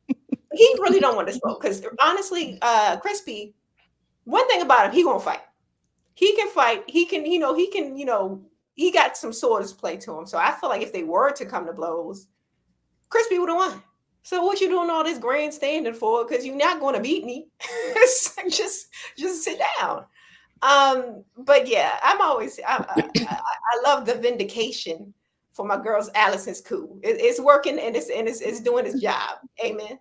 He really don't want to smoke, because honestly, Crispy, one thing about him, he gonna fight. He can fight. He can, he got some swords play to him. So I feel like if they were to come to blows, Crispy would have won. So what you doing all this grandstanding for? Because you're not going to beat me. just sit down. But yeah, I love the vindication for my girl's Alicent's coup. It's working, and it's doing its job. Amen.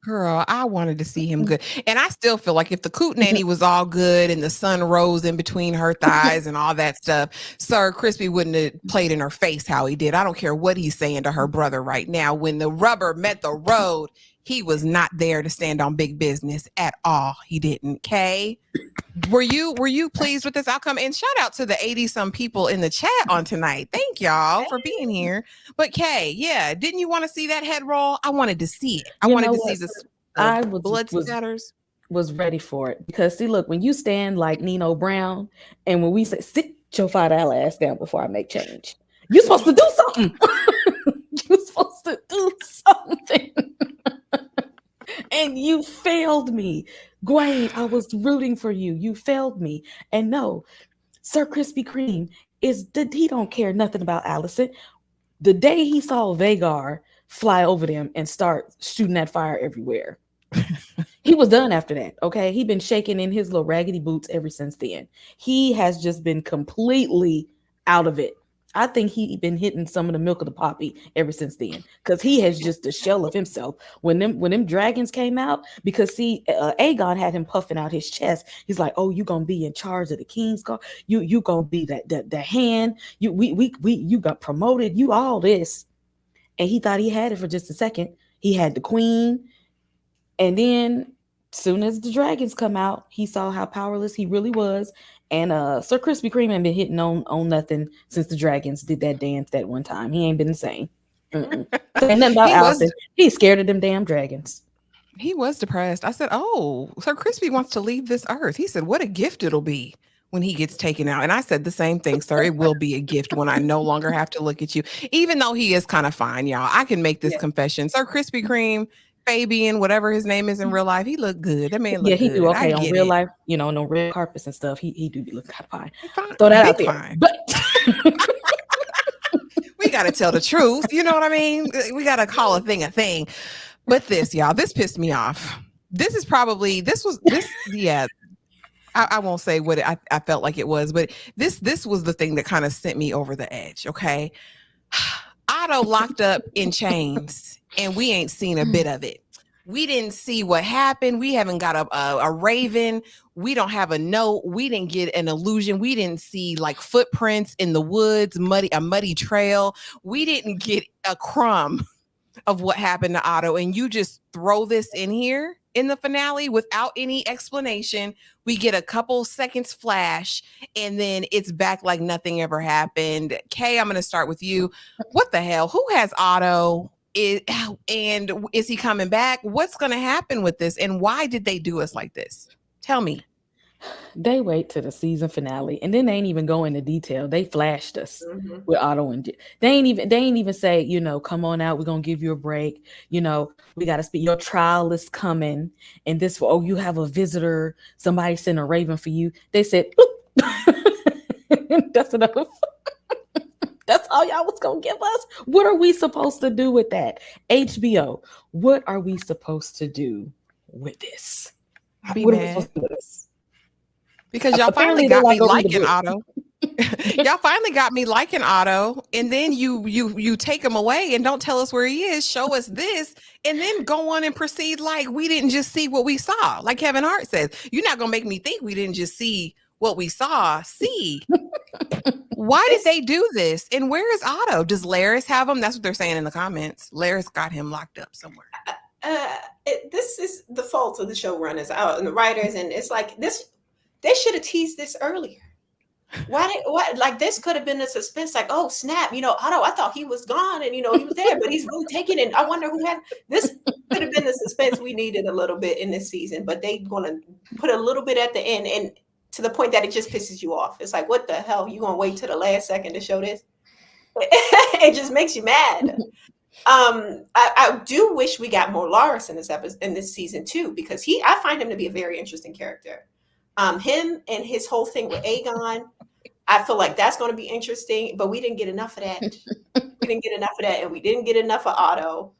Girl, I wanted to see him good. And I still feel like if the coot nanny was all good and the sun rose in between her thighs and all that stuff, Sir Crispy wouldn't have played in her face how he did. I don't care what he's saying to her brother right now. When the rubber met the road, he was not there to stand on big business at all. He didn't. Kay, were you pleased with this outcome? And shout out to the 80-some people in the chat on tonight. Thank y'all for being here. But Kay, yeah, didn't you want to see that head roll? I wanted to see it. I wanted to see this. Blood splatters. Was ready for it, because see, look, when you stand like Nino Brown, and when we say sit your $5 ass down before I make change, you're supposed to do something. You're supposed to do something. And you failed me. Gawain, I was rooting for you. You failed me. And no, Sir Krispy Kreme he don't care nothing about Alicent. The day he saw Vhagar fly over them and start shooting that fire everywhere, he was done after that. Okay, he been shaking in his little raggedy boots ever since then. He has just been completely out of it. I think he been hitting some of the milk of the poppy ever since then, because he has just a shell of himself. When them dragons came out, because see, Aegon had him puffing out his chest. He's like, "Oh, you gonna be in charge of the King's Guard? You gonna be the hand? You got promoted? You all this?" And he thought he had it for just a second. He had the queen, and then soon as the dragons come out, he saw how powerless he really was. And Sir Krispy Kreme ain't been hitting on nothing since the dragons did that dance that one time. He ain't been the same. Saying nothing about Alicent. He's scared of them damn dragons. He was depressed. I said, "Oh, Sir Crispy wants to leave this earth." He said, "What a gift it'll be when he gets taken out." And I said the same thing, sir. It will be a gift when I no longer have to look at you. Even though he is kind of fine, y'all. I can make this confession. Sir Krispy Kreme, Fabian, whatever his name is in real life, he looked good. That man looked good. Yeah, he do okay on real life. On the red carpets and stuff. He do be looking kind of fine. Throw that out there. Fine. But we got to tell the truth. You know what I mean? We got to call a thing a thing. But this, y'all, this pissed me off. Yeah. I won't say what I felt like it was, but this was the thing that kind of sent me over the edge. Okay. Otto locked up in chains, and we ain't seen a bit of it. We didn't see what happened. We haven't got a raven. We don't have a note. We didn't get an illusion. We didn't see like footprints in the woods, a muddy trail. We didn't get a crumb of what happened to Otto, and you just throw this in here in the finale without any explanation. We get a couple seconds flash, and then it's back like nothing ever happened. Kay, I'm going to start with you. What the hell? Who has Otto? And is he coming back? What's going to happen with this? And why did they do us like this? Tell me. They wait to the season finale, and then they ain't even go into detail. They flashed us with Otto, and they ain't even say, you know, come on out, we're gonna give you a break. You know, we gotta speak. Your trial is coming, and this. Oh, you have a visitor. Somebody sent a raven for you. They said, that's enough. That's all y'all was gonna give us. What are we supposed to do with that? HBO, what are we supposed to do with this? What are we supposed to do with this? Because y'all finally got me liking Otto. Y'all finally got me liking Otto, and then you take him away and don't tell us where he is. Show us this, and then go on and proceed like we didn't just see what we saw. Like Kevin Hart says, you're not gonna make me think we didn't just see what we saw. See, why did they do this? And where is Otto? Does Larys have him? That's what they're saying in the comments. Larys got him locked up somewhere. This is the fault of the showrunners out and the writers, and it's like this. They should have teased this earlier. Why? Like this could have been a suspense. Like, oh snap! You know, Otto. I thought he was gone, and you know he was there, but he's really taking it. I wonder who had this. Could have been the suspense we needed a little bit in this season, but they gonna put a little bit at the end, and to the point that it just pisses you off. It's like, what the hell? You gonna wait to the last second to show this? It just makes you mad. I do wish we got more Larys in this episode, in this season too, because I find him to be a very interesting character. Him and his whole thing with Aegon, I feel like that's going to be interesting, but we didn't get enough of that. We didn't get enough of that, and we didn't get enough of Otto.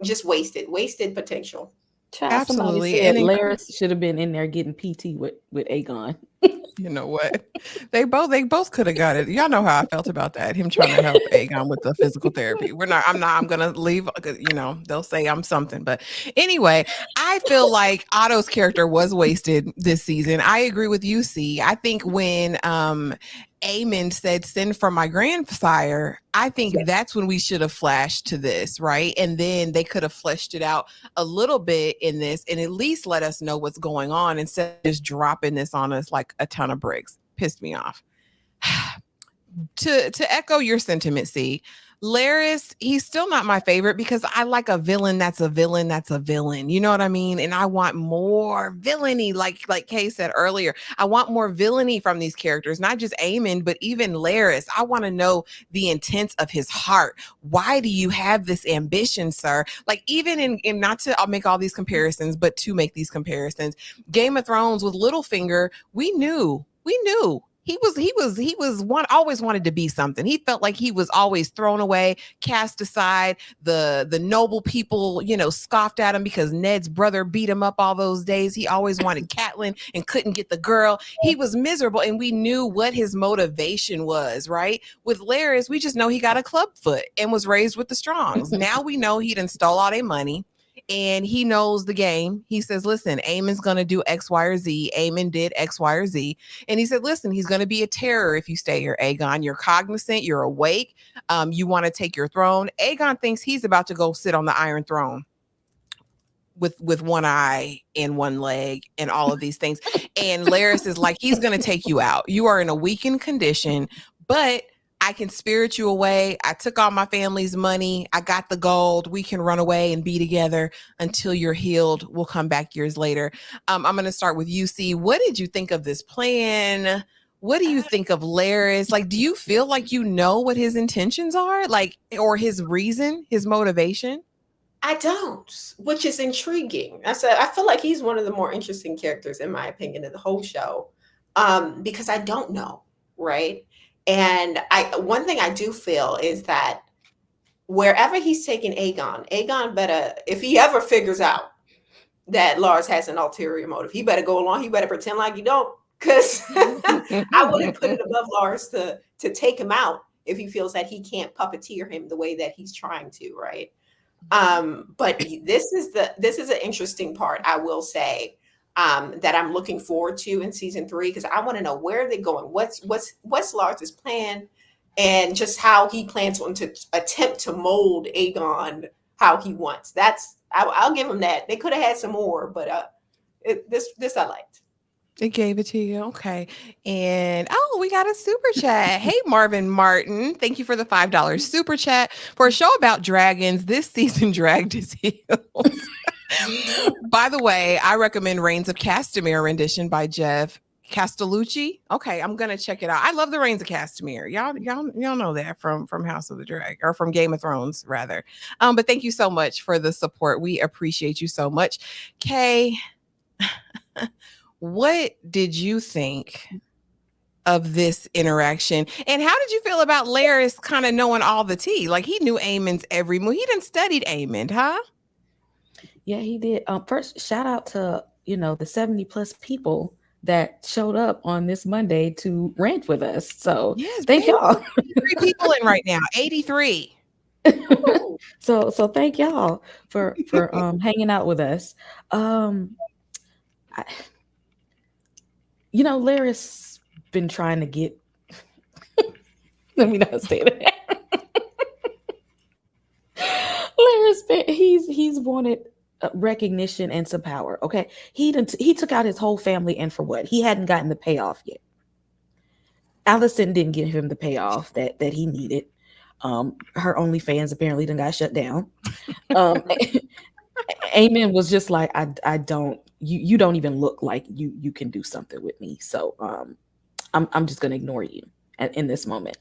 Just wasted potential. Absolutely. And Larys should have been in there getting PT with Aegon. You know what? They both could have got it. Y'all know how I felt about that. Him trying to help Aegon with the physical therapy. I'm gonna leave, you know, they'll say I'm something. But anyway, I feel like Otto's character was wasted this season. I agree with you, C. I think when Aemond said, "Send for my grandsire," I think that's when we should have flashed to this, right? And then they could have fleshed it out a little bit in this and at least let us know what's going on instead of just dropping this on us like a ton of bricks. Pissed me off. To echo your sentiment, C, Larys, he's still not my favorite because I like a villain that's a villain that's a villain. You know what I mean? And I want more villainy, like Kay said earlier. I want more villainy from these characters, not just Aemond, but even Larys. I want to know the intent of his heart. Why do you have this ambition, sir? Like even in not to, I'll make all these comparisons, but to make these comparisons, Game of Thrones with Littlefinger, we knew. He always wanted to be something. He felt like he was always thrown away, cast aside. The noble people, you know, scoffed at him because Ned's brother beat him up all those days. He always wanted Catelyn and couldn't get the girl. He was miserable, and we knew what his motivation was, right? With Larys, we just know he got a club foot and was raised with the Strongs. Now we know he done stole all their money. And he knows the game. He says, listen, Aemon's going to do X, Y, or Z. Aemond did X, Y, or Z. And he said, listen, he's going to be a terror if you stay here, Aegon. You're cognizant. You're awake. You want to take your throne. Aegon thinks he's about to go sit on the Iron Throne with one eye and one leg and all of these things. And Larys is like, he's going to take you out. You are in a weakened condition, but I can spirit you away. I took all my family's money. I got the gold. We can run away and be together until you're healed. We'll come back years later. I'm going to start with you, C. What did you think of this plan? What do you think of Larys? Like, do you feel like you know what his intentions are? Like, or his reason, his motivation? I don't, which is intriguing. I feel like he's one of the more interesting characters, in my opinion, in the whole show, because I don't know, right? And one thing I do feel is that wherever he's taking Aegon better, if he ever figures out that Larys has an ulterior motive, he better go along. He better pretend like he don't, because I wouldn't put it above Larys to take him out if he feels that he can't puppeteer him the way that he's trying to, right? But this is an interesting part, I will say, that I'm looking forward to in season 3, because I want to know where they're going. What's Lars's plan, and just how he plans to attempt to mold Aegon how he wants. I'll give him that. They could have had some more, but this I liked. It gave it to you. Okay. And we got a super chat. Hey, Marvin Martin. Thank you for the $5 super chat. For a show about dragons, this season dragged his heels. By the way, I recommend Reigns of Castamere rendition by Jeff Castellucci. Okay, I'm gonna check it out. I love the Reigns of Castamere. Y'all know that from House of the Dragon, or from Game of Thrones, rather. But thank you so much for the support. We appreciate you so much. Kay, what did you think of this interaction? And how did you feel about Larys kind of knowing all the tea? Like, he knew Aemond's every move. He done studied Aemond, huh? Yeah, he did. First, shout out to, the 70 plus people that showed up on this Monday to rant with us. So yes, thank y'all. 83 people in right now. 83. So thank y'all for hanging out with us. Larys been trying to get. Let me not say that. Larys, he's wanted recognition and some power. Okay, he took out his whole family, and for what? He hadn't gotten the payoff yet. Alicent didn't give him the payoff that he needed. Her OnlyFans apparently done got shut down. Aemond was just like, I don't. You don't even look like you can do something with me. So I'm just gonna ignore you in this moment.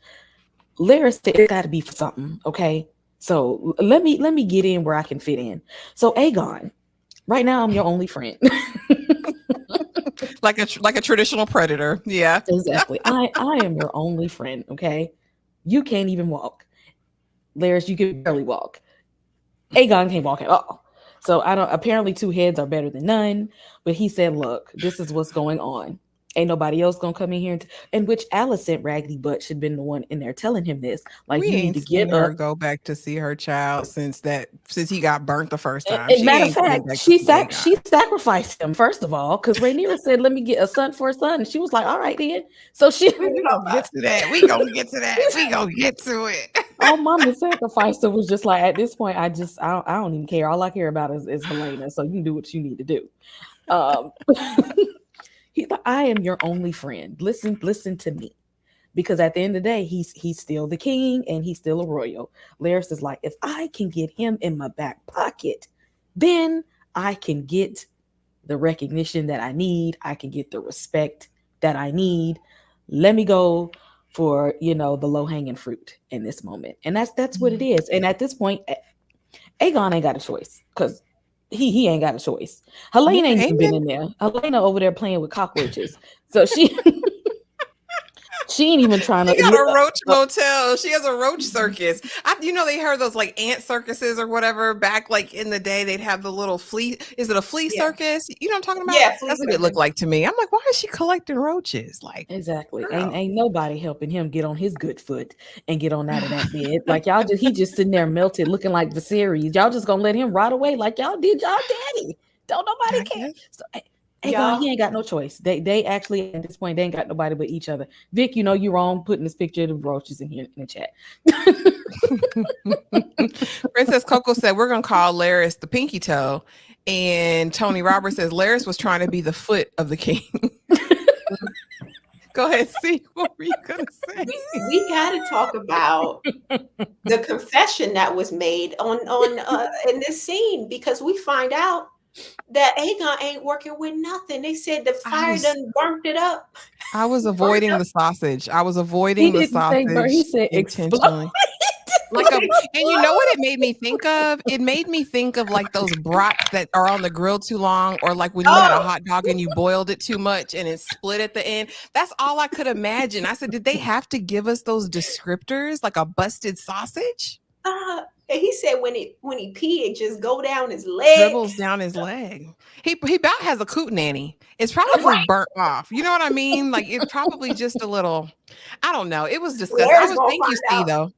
Larys said, it's got to be for something. Okay. So let me get in where I can fit in. So Aegon, right now I'm your only friend. like a traditional predator. Yeah. Exactly. I am your only friend. Okay. You can't even walk. Larys, you can barely walk. Aegon can't walk at all. So apparently 2 heads are better than none. But he said, look, this is what's going on. Ain't nobody else gonna come in here and which Alicent raggedy butt should have been the one in there telling him this. Like, you need to get her up. Go back to see her child since he got burnt the first time. Matter of fact, she sacrificed him first of all, because Rhaenyra said, "Let me get a son for a son," and she was like, "All right, then." So we gonna get to that. We gonna get to that. We gonna get to it. Oh, mama sacrificed her. Was just like, at this point, I don't even care. All I care about is Helaena. So you can do what you need to do. He's like, I am your only friend. Listen to me. Because at the end of the day, he's still the king and he's still a royal. Larys is like, if I can get him in my back pocket, then I can get the recognition that I need. I can get the respect that I need. Let me go for, the low-hanging fruit in this moment. And that's what it is. And at this point, Aegon ain't got a choice, because he ain't got a choice. Helaena ain't even been in there. Helaena over there playing with cockroaches. So she ain't even trying to. She got a roach motel. She has a roach circus. They heard those like ant circuses or whatever back like in the day. They'd have the little flea. Is it a flea circus? You know what I'm talking about? Yeah, that's what it looked like to me. I'm like, why is she collecting roaches? Like, exactly. Ain't nobody helping him get on his good foot and get on out of that bed. Like, he just sitting there melted, looking like Viserys. Y'all just gonna let him rot away like y'all did y'all daddy. Don't nobody care. So, he ain't got no choice. They actually at this point they ain't got nobody but each other. Vic, you're wrong putting this picture of the roaches in here in the chat. Princess Coco said we're gonna call Larys the pinky toe, and Tony Roberts says Larys was trying to be the foot of the king. Go ahead, see what were you gonna say? We got to talk about the confession that was made on in this scene, because we find out that Aegon ain't working with nothing. They said the fire done burnt it up. I was avoiding the sausage. He said intentionally. And you know what it made me think of? It made me think of like those brats that are on the grill too long, or like when you had a hot dog and you boiled it too much and it split at the end. That's all I could imagine. I said, did they have to give us those descriptors, like a busted sausage? And he said when he pee, it just go down his leg. Dribbles down his leg. He about has a coot nanny. It's probably burnt off. You know what I mean? Like, it's probably just a little, I don't know. It was disgusting. Thank you, Steve, though.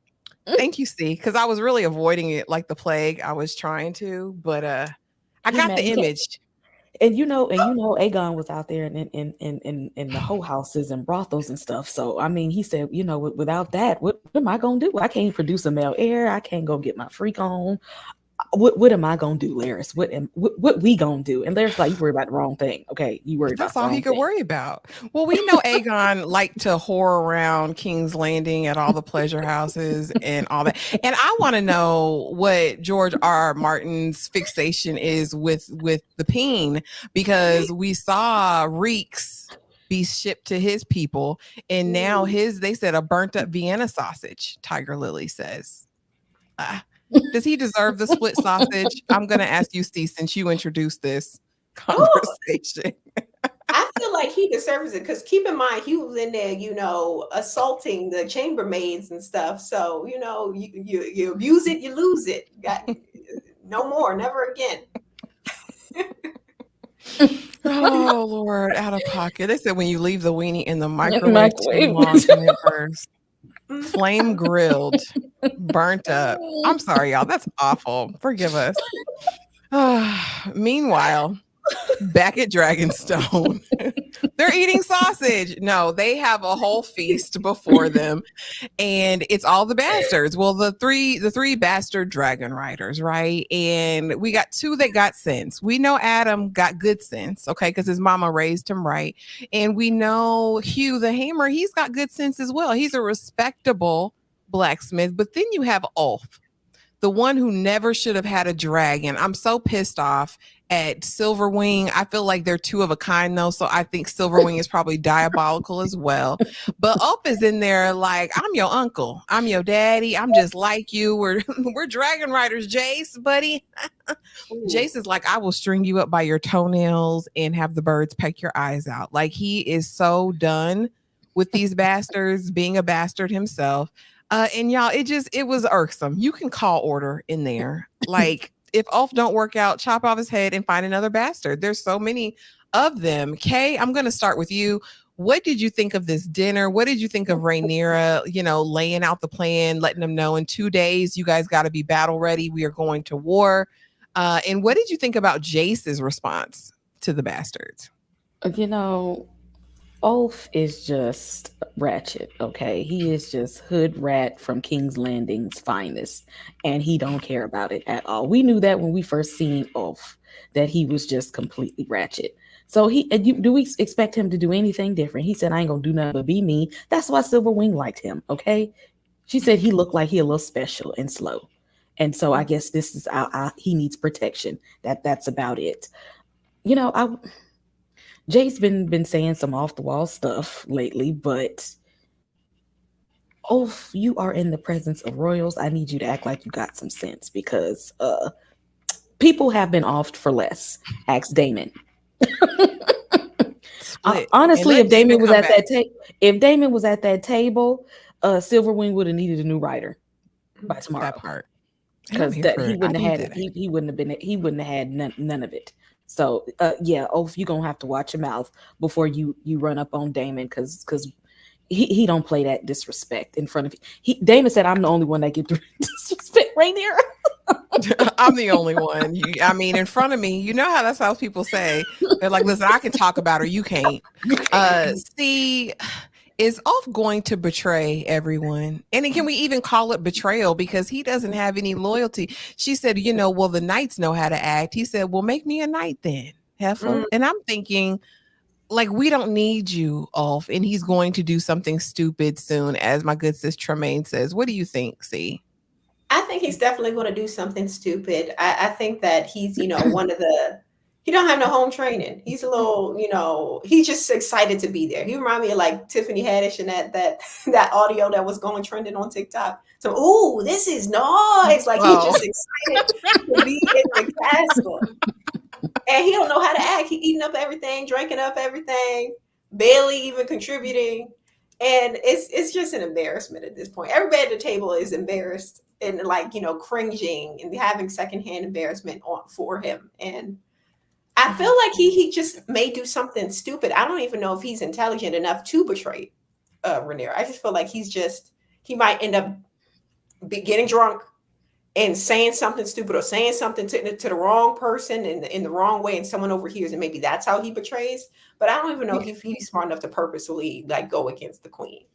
Thank you, Steve, because I was really avoiding it like the plague. I was trying to, but I got the image. And Aegon was out there in the whole houses and brothels and stuff. So I mean, he said, without that, what am I gonna do? I can't produce a male heir. I can't go get my freak on. What am I gonna do, Larys? What we gonna do? And Larys like, you worry about the wrong thing. Okay, you worry about That's all he could worry about. Well, we know Aegon liked to whore around King's Landing at all the pleasure houses and all that. And I want to know what George R. Martin's fixation is with the peen, because we saw reeks be shipped to his people, and now they said a burnt up Vienna sausage. Tiger Lily says. Does he deserve the split sausage? I'm going to ask you, Steve, since you introduced this conversation. I feel like he deserves it, because keep in mind, he was in there, assaulting the chambermaids and stuff. So, you abuse it, you lose it. No more, never again. Oh, Lord, out of pocket. They said when you leave the weenie in the microwave too long and it burns. Flame grilled, burnt up. I'm sorry, y'all. That's awful. Forgive us. Meanwhile, back at Dragonstone, they're eating sausage. No, they have a whole feast before them, and it's all the bastards. Well, the three bastard dragon riders, right? And we got two that got sense. We know Adam got good sense, okay, because his mama raised him right. And we know Hugh the Hammer, he's got good sense as well. He's a respectable blacksmith. But then you have Ulf, the one who never should have had a dragon. I'm so pissed off at Silverwing. I feel like they're two of a kind, though, so I think Silverwing is probably diabolical as well. But Ulf is in there like, I'm your uncle, I'm your daddy, I'm just like you. We're dragon riders, Jace, buddy. Jace is like, I will string you up by your toenails and have the birds peck your eyes out. Like, he is so done with these bastards, being a bastard himself. And y'all, it was irksome. You can call order in there. Like, if Ulf don't work out, chop off his head and find another bastard. There's so many of them. Kay, I'm going to start with you. What did you think of this dinner? What did you think of Rhaenyra, laying out the plan, letting them know in 2 days, you guys got to be battle ready. We are going to war. And what did you think about Jace's response to the bastards? Ulf is just ratchet, okay? He is just hood rat from King's Landing's finest, and he don't care about it at all. We knew that when we first seen Ulf, that he was just completely ratchet. So do we expect him to do anything different? He said, I ain't gonna do nothing but be me. That's why Silverwing liked him, okay? She said he looked like he a little special and slow. And so I guess this is he needs protection. That's about it. Jay's been saying some off the wall stuff lately, but Ulf, you are in the presence of royals. I need you to act like you got some sense, because people have been offed for less. Ask Daemon. Honestly, if Daemon was at that table, Silverwing would have needed a new writer by tomorrow. That part, because he wouldn't have had none of it. So Ulf, you're gonna have to watch your mouth before you run up on Daemon, because he don't play that disrespect in front of you. Daemon said, I'm the only one that get to disrespect Rhaenyra. I'm the only one. In front of me, you know how that's how people say. They're like, listen, I can talk about her, you can't. See, is Ulf going to betray everyone? And can we even call it betrayal? Because he doesn't have any loyalty. She said, well, the knights know how to act. He said, well, make me a knight then, heifer. And I'm thinking, like, we don't need you, Ulf. And he's going to do something stupid soon, as my good sis Tremaine says. What do you think, C? I think he's definitely going to do something stupid. I think that he's, one of the... He don't have no home training. He's a little, he's just excited to be there. He remind me of like Tiffany Haddish and that audio that was going trending on TikTok. So, ooh, this is nice. Like, he's just excited to be in the castle. And he don't know how to act. He eating up everything, drinking up everything, barely even contributing. And it's just an embarrassment at this point. Everybody at the table is embarrassed and cringing and having secondhand embarrassment for him. And I feel like he just may do something stupid. I don't even know if he's intelligent enough to betray Rhaenyra. I just feel like he might end up getting drunk and saying something stupid or saying something to the wrong person in the wrong way, and someone overhears, and maybe that's how he betrays. But I don't even know if he's smart enough to purposely like go against the queen.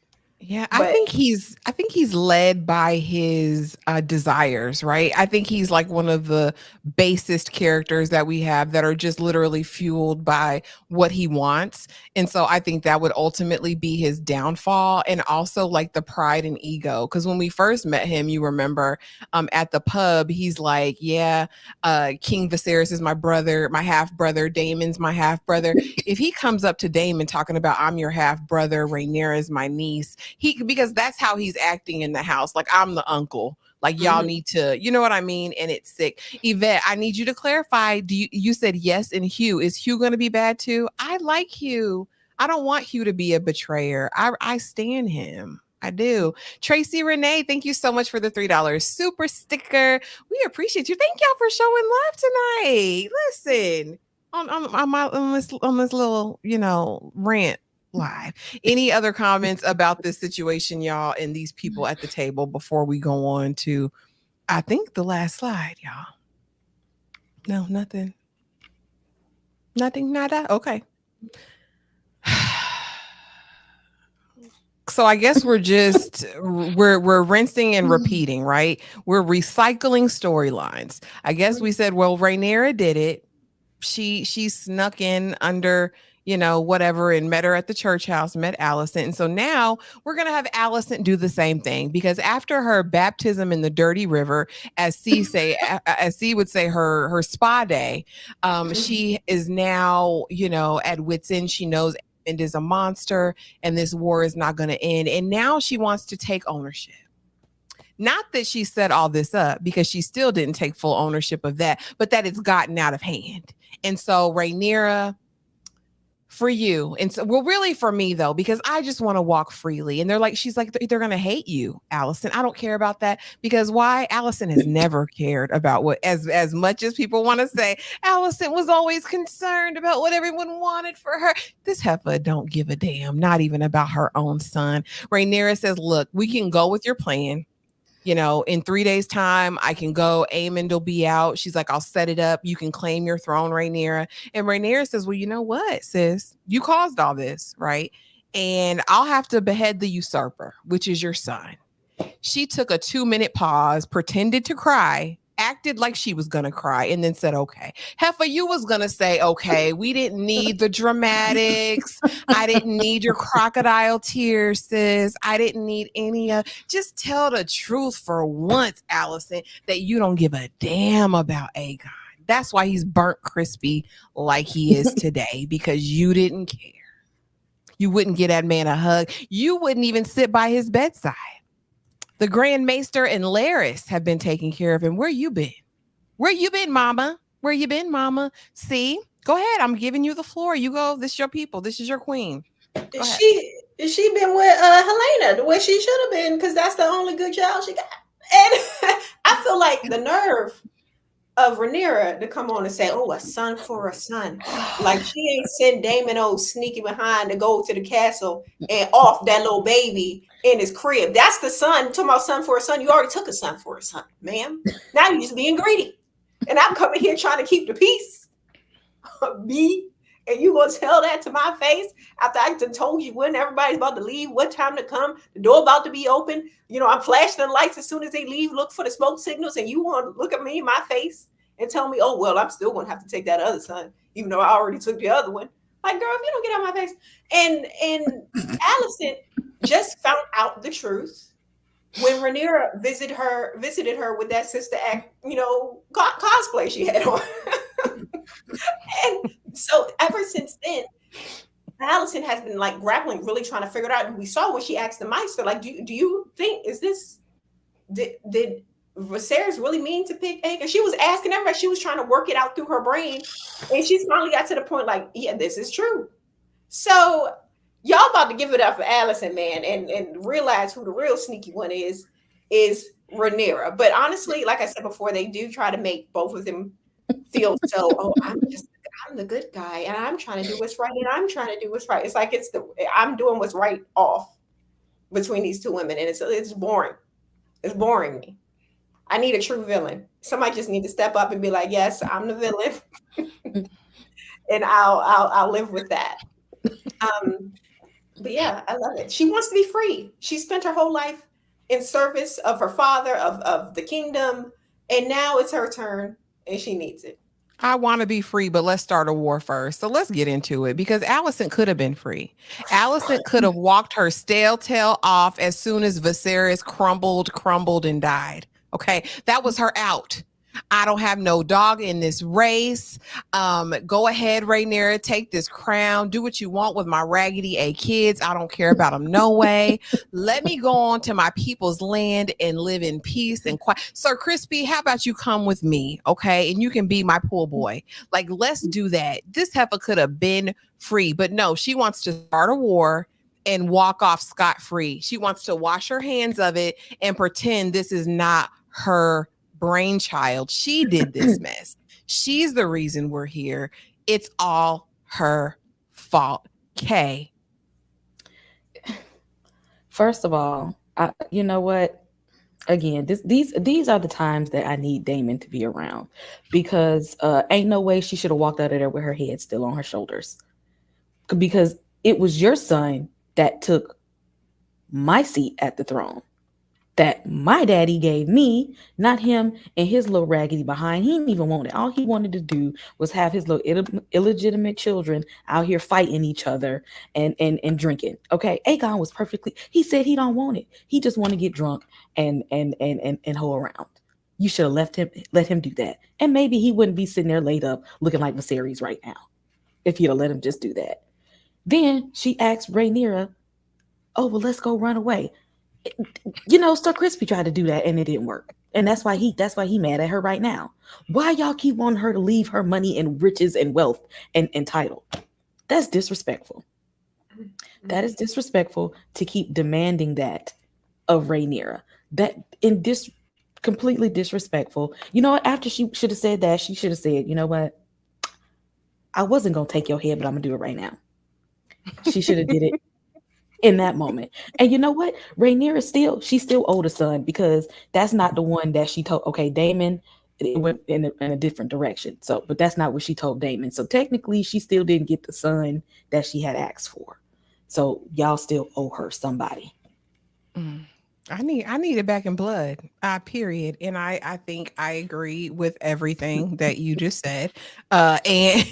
Yeah, I But think he's led by his desires, right? I think he's like one of the basest characters that we have that are just literally fueled by what he wants. And so I think that would ultimately be his downfall, and also like the pride and ego. Because when we first met him, you remember at the pub, he's like, yeah, King Viserys is my brother, my half brother, Daemon's my half brother. If he comes up to Daemon talking about I'm your half brother, Rhaenyra is my niece, because that's how he's acting in the house. Like, I'm the uncle. Like, y'all need to, you know what I mean? And it's sick. Yvette, I need you to clarify. You said yes, and Hugh. Is Hugh going to be bad too? I like Hugh. I don't want Hugh to be a betrayer. I stand him. I do. Tracy Renee, thank you so much for the $3 super sticker. We appreciate you. Thank y'all for showing love tonight. Listen, on this little, rant live. Any other comments about this situation, y'all, and these people at the table before we go on to, I think, the last slide, y'all? No, nothing. Nothing, nada. Okay. So I guess we're rinsing and repeating, right? We're recycling storylines. I guess we said, well, Rhaenyra did it. She snuck in under, whatever, and met her at the church house, met Alicent. And so now we're going to have Alicent do the same thing, because after her baptism in the dirty river, as C would say, her spa day, she is now, at wit's end. She knows Aemond is a monster and this war is not going to end. And now she wants to take ownership. Not that she set all this up, because she still didn't take full ownership of that, but that it's gotten out of hand. And so Rhaenyra, for you, and so, well, really for me though, because I just want to walk freely. And she's like, they're going to hate you, Alicent. I don't care about that, because why? Alicent has never cared about what, as much as people want to say, Alicent was always concerned about what everyone wanted for her. This heifer don't give a damn, not even about her own son. Rhaenyra says, look, we can go with your plan. In 3 days time, I can go. Aemond will be out. She's like, I'll set it up. You can claim your throne, Rhaenyra. And Rhaenyra says, well, you know what, sis? You caused all this, right? And I'll have to behead the usurper, which is your son. She took a 2-minute pause, pretended to cry, acted like she was going to cry, and then said, okay. Heifer, you was going to say, okay, we didn't need the dramatics. I didn't need your crocodile tears, sis. I didn't need any of, just tell the truth for once, Alicent, that you don't give a damn about Aegon. That's why he's burnt crispy like he is today, because you didn't care. You wouldn't give that man a hug. You wouldn't even sit by his bedside. The Grand Maester and Larys have been taking care of him. Where you been? Where you been, mama? Where you been, mama? See? Go ahead. I'm giving you the floor. You go. This is your people. This is your queen. She been with Helaena the way she should have been, because that's the only good child she got. And I feel like the nerve of Rhaenyra to come on and say, oh, a son for a son. Like, she ain't send Daemon old sneaky behind to go to the castle and off that little baby in his crib. That's the son. Talking about son for a son. You already took a son for a son, ma'am. Now you're just being greedy. And I'm coming here trying to keep the peace. Me. And you gonna tell that to my face after I told you when everybody's about to leave, what time to come, the door about to be open. I'm flashing the lights as soon as they leave, look for the smoke signals, and you want to look at me in my face and tell me, oh, well, I'm still gonna have to take that other son, even though I already took the other one. Like, girl, if you don't get out of my face. And Alicent just found out the truth when Rhaenyra visited her with that sister act, cosplay she had on. And so ever since then, Alicent has been like grappling, really trying to figure it out. And we saw when she asked the Maester, like, do you think, did Viserys really mean to pick Aegon? She was asking everybody, she was trying to work it out through her brain. And she's finally got to the point like, yeah, this is true. So y'all about to give it up for Alicent, man, and realize who the real sneaky one is Rhaenyra. But honestly, like I said before, they do try to make both of them feel so, oh, I'm the good guy, and I'm trying to do what's right, and I'm trying to do what's right. It's like I'm doing what's right off between these two women, and it's boring. It's boring me. I need a true villain. Somebody just need to step up and be like, yes, I'm the villain. And I'll live with that. But yeah, I love it. She wants to be free. She spent her whole life in service of her father, of the kingdom, and now it's her turn and she needs it. I want to be free, but let's start a war first. So let's get into it because Alicent could have been free. Alicent could have walked her stale tail off as soon as Viserys crumbled, and died. Okay, that was her out. I don't have no dog in this race. Go ahead, Rhaenyra, take this crown. Do what you want with my Raggedy A kids. I don't care about them no way. Let me go on to my people's land and live in peace and quiet. Sir Crispy, how about you come with me, okay? And you can be my pool boy. Like, let's do that. This heifer could have been free, but no, she wants to start a war and walk off scot-free. She wants to wash her hands of it and pretend this is not her brainchild. She did this mess. She's the reason we're here. It's all her fault. Kay. First of all, you know what? Again, these are the times that I need Daemon to be around because ain't no way she should have walked out of there with her head still on her shoulders. Because it was your son that took my seat at the throne. That my daddy gave me, not him and his little raggedy behind. He didn't even want it. All he wanted to do was have his little illegitimate children out here fighting each other and drinking. Okay, Aegon was perfectly. He said he don't want it. He just want to get drunk and hoe around. You should have let him do that, and maybe he wouldn't be sitting there laid up looking like Viserys right now if you'd have let him just do that. Then she asked Rhaenyra, "Oh well, let's go run away." You know, Sir Crispy tried to do that and it didn't work. And that's why he mad at her right now. Why y'all keep wanting her to leave her money and riches and wealth and title? That's disrespectful. That is disrespectful to keep demanding that of Rhaenyra. That in this completely disrespectful. You know what? After she should have said that, she should have said, you know what? I wasn't gonna take your head, but I'm gonna do it right now. She should have did it in that moment. And you know what? Rhaenyra still owed a son because that's not the one that she told. Okay, Daemon, it went in a different direction. So, but that's not what she told Daemon. So technically, she still didn't get the son that she had asked for. So y'all still owe her somebody. I need it back in blood. Period. And I think I agree with everything that you just said. And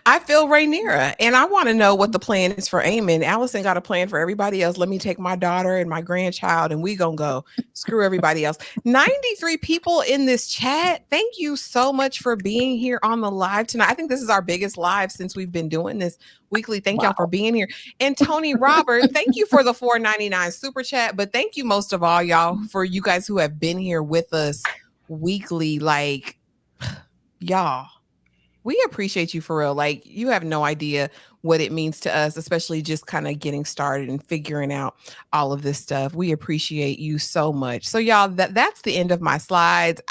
I feel Rhaenyra, and I want to know what the plan is for Aemond. Alicent got a plan for everybody else. Let me take my daughter and my grandchild, and we gonna go screw everybody else. 93 people in this chat. Thank you so much for being here on the live tonight. I think this is our biggest live since we've been doing this weekly. Thank y'all for being here. And Tony Robert, thank you for the $4.99 super chat. But thank you most of all, y'all, for you guys who have been here with us weekly. Like, y'all, we appreciate you for real. Like, you have no idea what it means to us, especially just kind of getting started and figuring out all of this stuff. We appreciate you so much. So y'all, that's the end of my slides.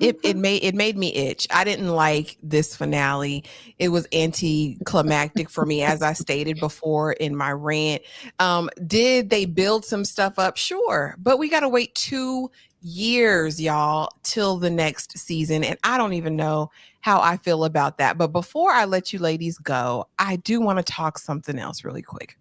It made me itch. I didn't like this finale. It was anticlimactic for me, as I stated before in my rant. Did they build some stuff up? Sure, but we got to wait 2 years, y'all, till the next season, and I don't even know how I feel about that. But before I let you ladies go, I do want to talk something else really quick.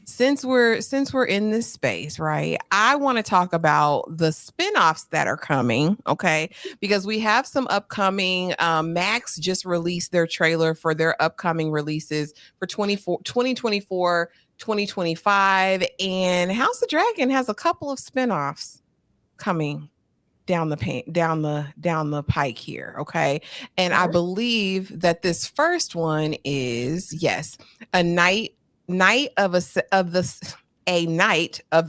Since we're in this space, right, I want to talk about the spinoffs that are coming, okay? Because we have some upcoming. Max just released their trailer for their upcoming releases for 2024, 2025, and House of Dragon has a couple of spinoffs coming down the pike here, okay? And I believe that this first one is, yes, a night of the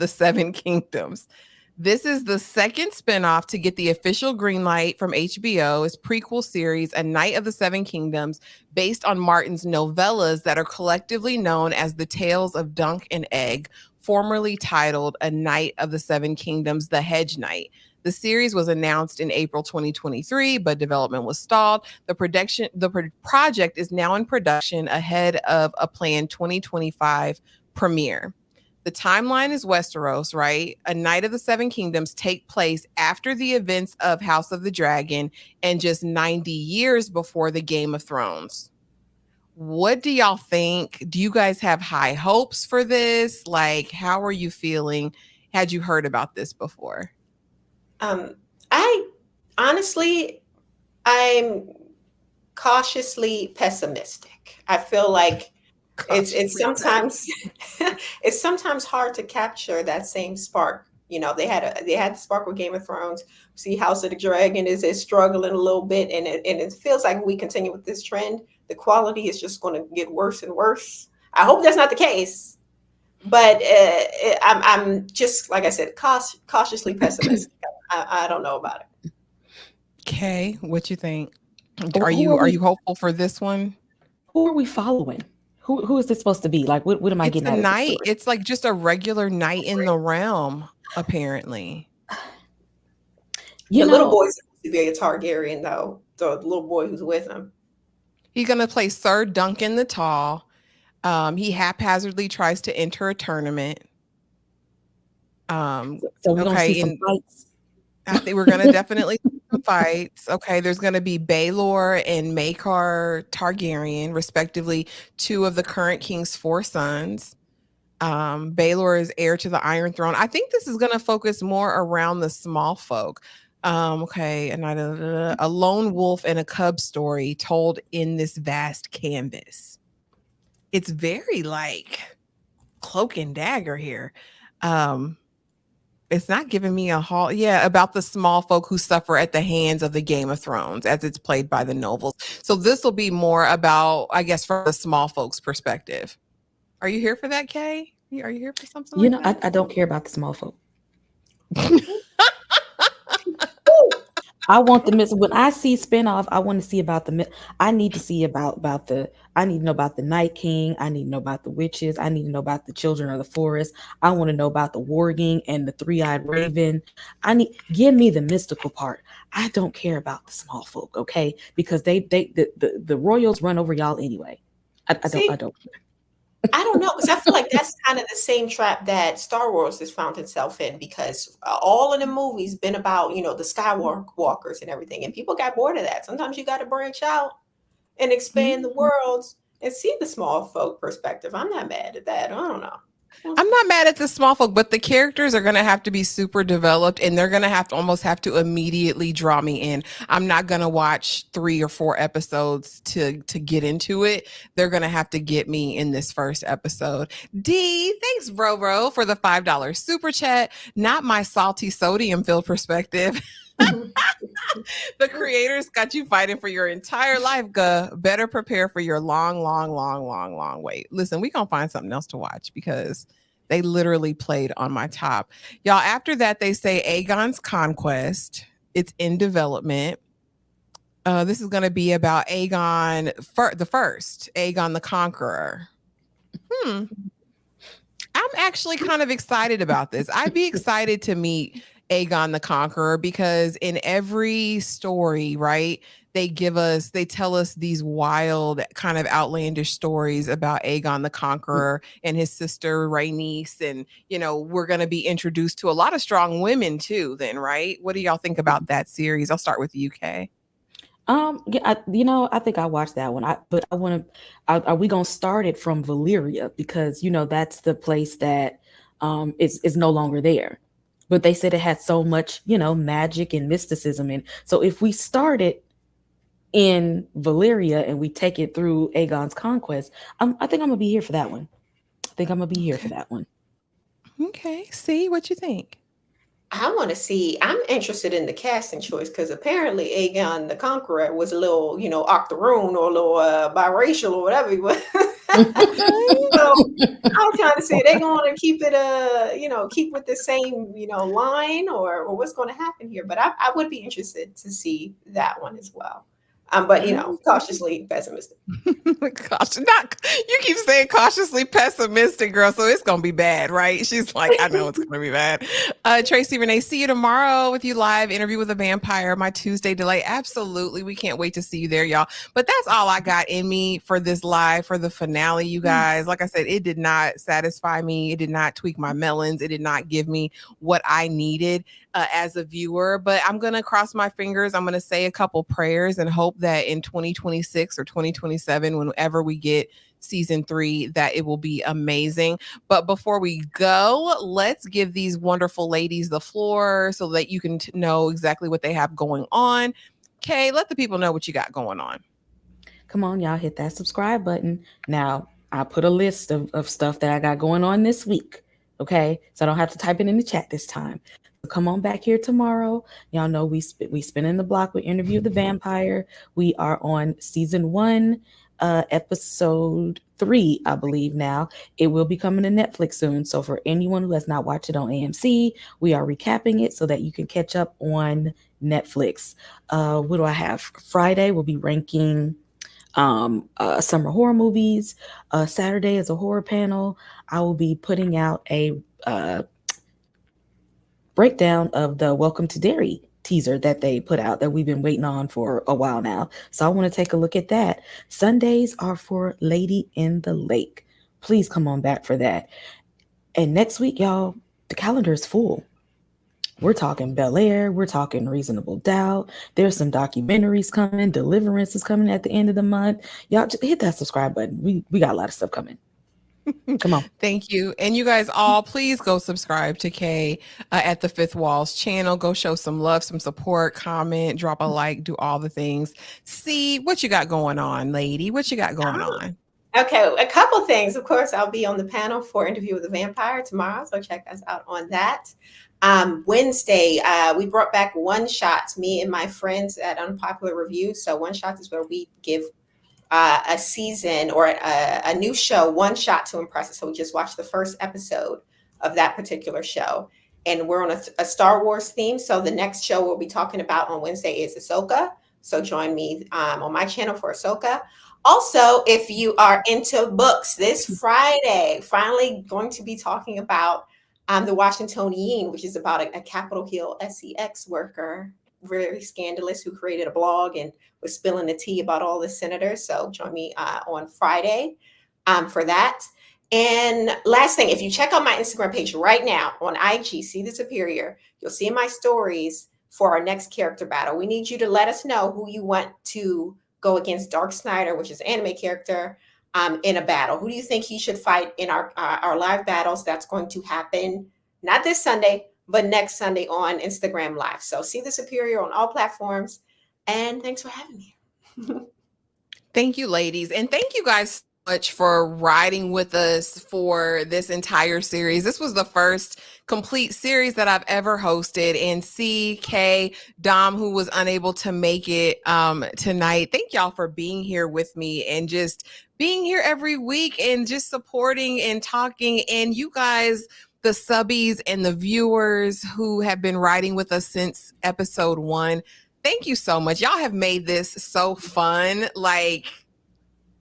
Seven Kingdoms. This is the second spinoff to get the official green light from HBO. It's prequel series, A Night of the Seven Kingdoms, based on Martin's novellas that are collectively known as the Tales of Dunk and Egg, formerly titled A Night of the Seven Kingdoms, The Hedge Knight. The series was announced in April 2023, but development was stalled. The project is now in production ahead of a planned 2025 premiere. The timeline is Westeros, right? A Night of the Seven Kingdoms take place after the events of House of the Dragon and just 90 years before the Game of Thrones. What do y'all think? Do you guys have high hopes for this? Like, how are you feeling? Had you heard about this before? I honestly, I'm cautiously pessimistic. I feel like it's sometimes it's sometimes hard to capture that same spark. You know, they had the spark with Game of Thrones. See, House of the Dragon is struggling a little bit, and it feels like we continue with this trend, the quality is just going to get worse and worse. I hope that's not the case, but I'm just, like I said, cautiously pessimistic. I don't know about it. Okay, what you think? Are you hopeful for this one? Who are we following? Who is this supposed to be? Like, what am I getting It's a at? knight. It's like just a regular knight in the realm, apparently. The little boy's supposed to be a Targaryen, though. The little boy who's with him. He's gonna play Sir Duncan the Tall. He haphazardly tries to enter a tournament. So we're gonna see some fights. I think we're gonna definitely see some fights. Okay, there's gonna be Baelor and Maekar Targaryen, respectively, two of the current king's 4 sons. Baelor is heir to the Iron Throne. I think this is gonna focus more around the small folk. Okay, and a lone wolf and a cub story told in this vast canvas. It's very like Cloak and Dagger here. It's not giving me a haul. Yeah, about the small folk who suffer at the hands of the Game of Thrones as it's played by the nobles. So this will be more about, I guess, from the small folks' perspective. Are you here for that, Kay? Are you here for something like that? I don't care about the small folk. I want the miss. When I see spinoff, I want to see about the. I need to see about the. I need to know about the Night King. I need to know about the witches. I need to know about the Children of the Forest. I want to know about the Warging and the Three-Eyed Raven. Give me the mystical part. I don't care about the small folk, okay? Because the royals run over y'all anyway. I don't. I don't know, because I feel like that's kind of the same trap that Star Wars has found itself in, because all of the movies been about, the Skywalkers and everything, and people got bored of that. Sometimes you got to branch out and expand the worlds and see the small folk perspective. I'm not mad at that. I don't know. I'm not mad at the small folk, but the characters are going to have to be super developed, and they're going to almost have to immediately draw me in. I'm not going to watch 3 or 4 episodes to get into it. They're going to have to get me in this first episode. D, thanks, bro, for the $5 super chat. Not my salty sodium filled perspective. The creators got you fighting for your entire life, guh. Better prepare for your long wait. Listen, we gonna find something else to watch because they literally played on my top. Y'all, after that, they say Aegon's Conquest. It's in development. This is gonna be about Aegon the First, Aegon the Conqueror. I'm actually kind of excited about this. I'd be excited to meet Aegon the Conqueror, because in every story, right, they tell us these wild kind of outlandish stories about Aegon the Conqueror and his sister Rhaenys, and we're going to be introduced to a lot of strong women too then, right? What do y'all think about that series? I'll start with the UK. Yeah, I think I watched that one. But I want to. Are we gonna start it from Valyria, because that's the place that is no longer there. But they said it had so much, magic and mysticism. And so if we start it in Valyria and we take it through Aegon's Conquest, I think I'm going to be here for that one. Okay. See, what you think? I'm interested in the casting choice, because apparently Aegon the Conqueror was a little, octoroon or a little biracial or whatever he was. So I'm trying to see, they're going to keep it, keep with the same, line, or what's going to happen here. But I would be interested to see that one as well. But cautiously pessimistic. You keep saying cautiously pessimistic, girl. So it's gonna be bad, right? She's like, I know it's gonna be bad. Tracy Renee, see you tomorrow with you live interview with a vampire. My Tuesday delay, absolutely. We can't wait to see you there, y'all. But that's all I got in me for this live for the finale, you guys. Like I said, it did not satisfy me. It did not tweak my melons. It did not give me what I needed as a viewer. But I'm gonna cross my fingers. I'm gonna say a couple prayers and hope that in 2026 or 2027, whenever we get season 3, that it will be amazing. But before we go, let's give these wonderful ladies the floor so that you can know exactly what they have going on. Kay, let the people know what you got going on. Come on, y'all, hit that subscribe button. Now, I put a list of stuff that I got going on this week. Okay, so I don't have to type it in the chat this time. Come on back here tomorrow. Y'all know we spin in the block with Interview the Vampire. We are on season 1, episode 3, I believe now. It will be coming to Netflix soon. So for anyone who has not watched it on AMC, we are recapping it so that you can catch up on Netflix. What do I have? Friday we'll be ranking summer horror movies. Saturday is a horror panel. I will be putting out a breakdown of the Welcome to Derry teaser that they put out that we've been waiting on for a while now. So I want to take a look at that. Sundays are for Lady in the Lake. Please come on back for that. And next week, y'all, the calendar is full. We're talking Bel Air. We're talking Reasonable Doubt. There's some documentaries coming. Deliverance is coming at the end of the month. Y'all just hit that subscribe button. We got a lot of stuff coming. Come on. Thank you. And you guys all, please go subscribe to Kay at the Fifth Walls channel. Go show some love, some support, comment, drop a like, do all the things. See what you got going on, lady. What you got going on? Okay, a couple things. Of course, I'll be on the panel for Interview with the Vampire tomorrow, so check us out on that. Wednesday, we brought back One Shots, me and my friends at Unpopular Review. So One Shots is where we give a season or a new show one shot to impress us. So we just watched the first episode of that particular show, and we're on a Star Wars theme. So the next show we'll be talking about on Wednesday is Ahsoka. So join me on my channel for Ahsoka. Also, if you are into books, this Friday, finally going to be talking about The Washingtonian, which is about a Capitol Hill SEX worker, very scandalous, who created a blog and was spilling the tea about all the senators. So join me on Friday for that. And last thing, if you check out my Instagram page right now on IG, See the Superior, you'll see my stories for our next character battle. We need you to let us know who you want to go against Dark Snyder, which is an anime character, in a battle. Who do you think he should fight in our live battles? That's going to happen not this Sunday, but next Sunday on Instagram Live. So See the Superior on all platforms. And thanks for having me. Thank you, ladies. And thank you guys so much for riding with us for this entire series. This was the first complete series that I've ever hosted. And CK, Dom, who was unable to make it tonight, thank y'all for being here with me and just being here every week and just supporting and talking. And you guys, the subbies and the viewers who have been riding with us since episode 1, thank you so much. Y'all have made this so fun. Like,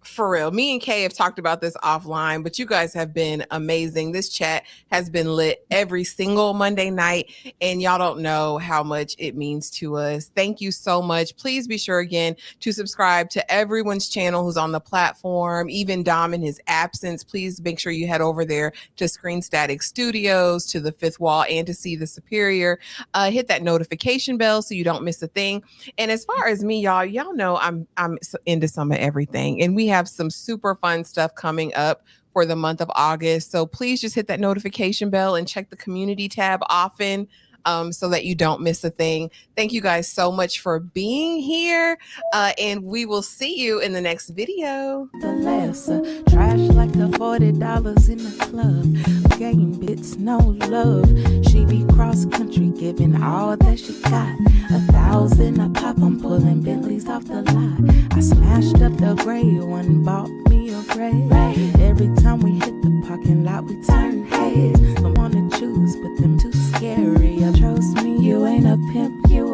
for real. Me and Kay have talked about this offline, but you guys have been amazing. This chat has been lit every single Monday night, and y'all don't know how much it means to us. Thank you so much. Please be sure again to subscribe to everyone's channel who's on the platform, even Dom in his absence. Please make sure you head over there to Screen Static Studios, to the Fifth Wall, and to See the Superior. Hit that notification bell so you don't miss a thing. And as far as me, y'all know I'm into some of everything, and we have some super fun stuff coming up for the month of August. So please just hit that notification bell and check the community tab often so that you don't miss a thing. Thank you guys so much for being here. And we will see you in the next video. The lesser trash like the $40 in the club. Game bits, no love. She be cross country, giving all that she got. 1,000 a pop, I'm pulling Bentleys off the lot. I smashed up the gray one, bought me a gray. Every time we hit the parking lot, we turn heads. Don't wanna choose, but them too scary. Trust me, you ain't a pimp, you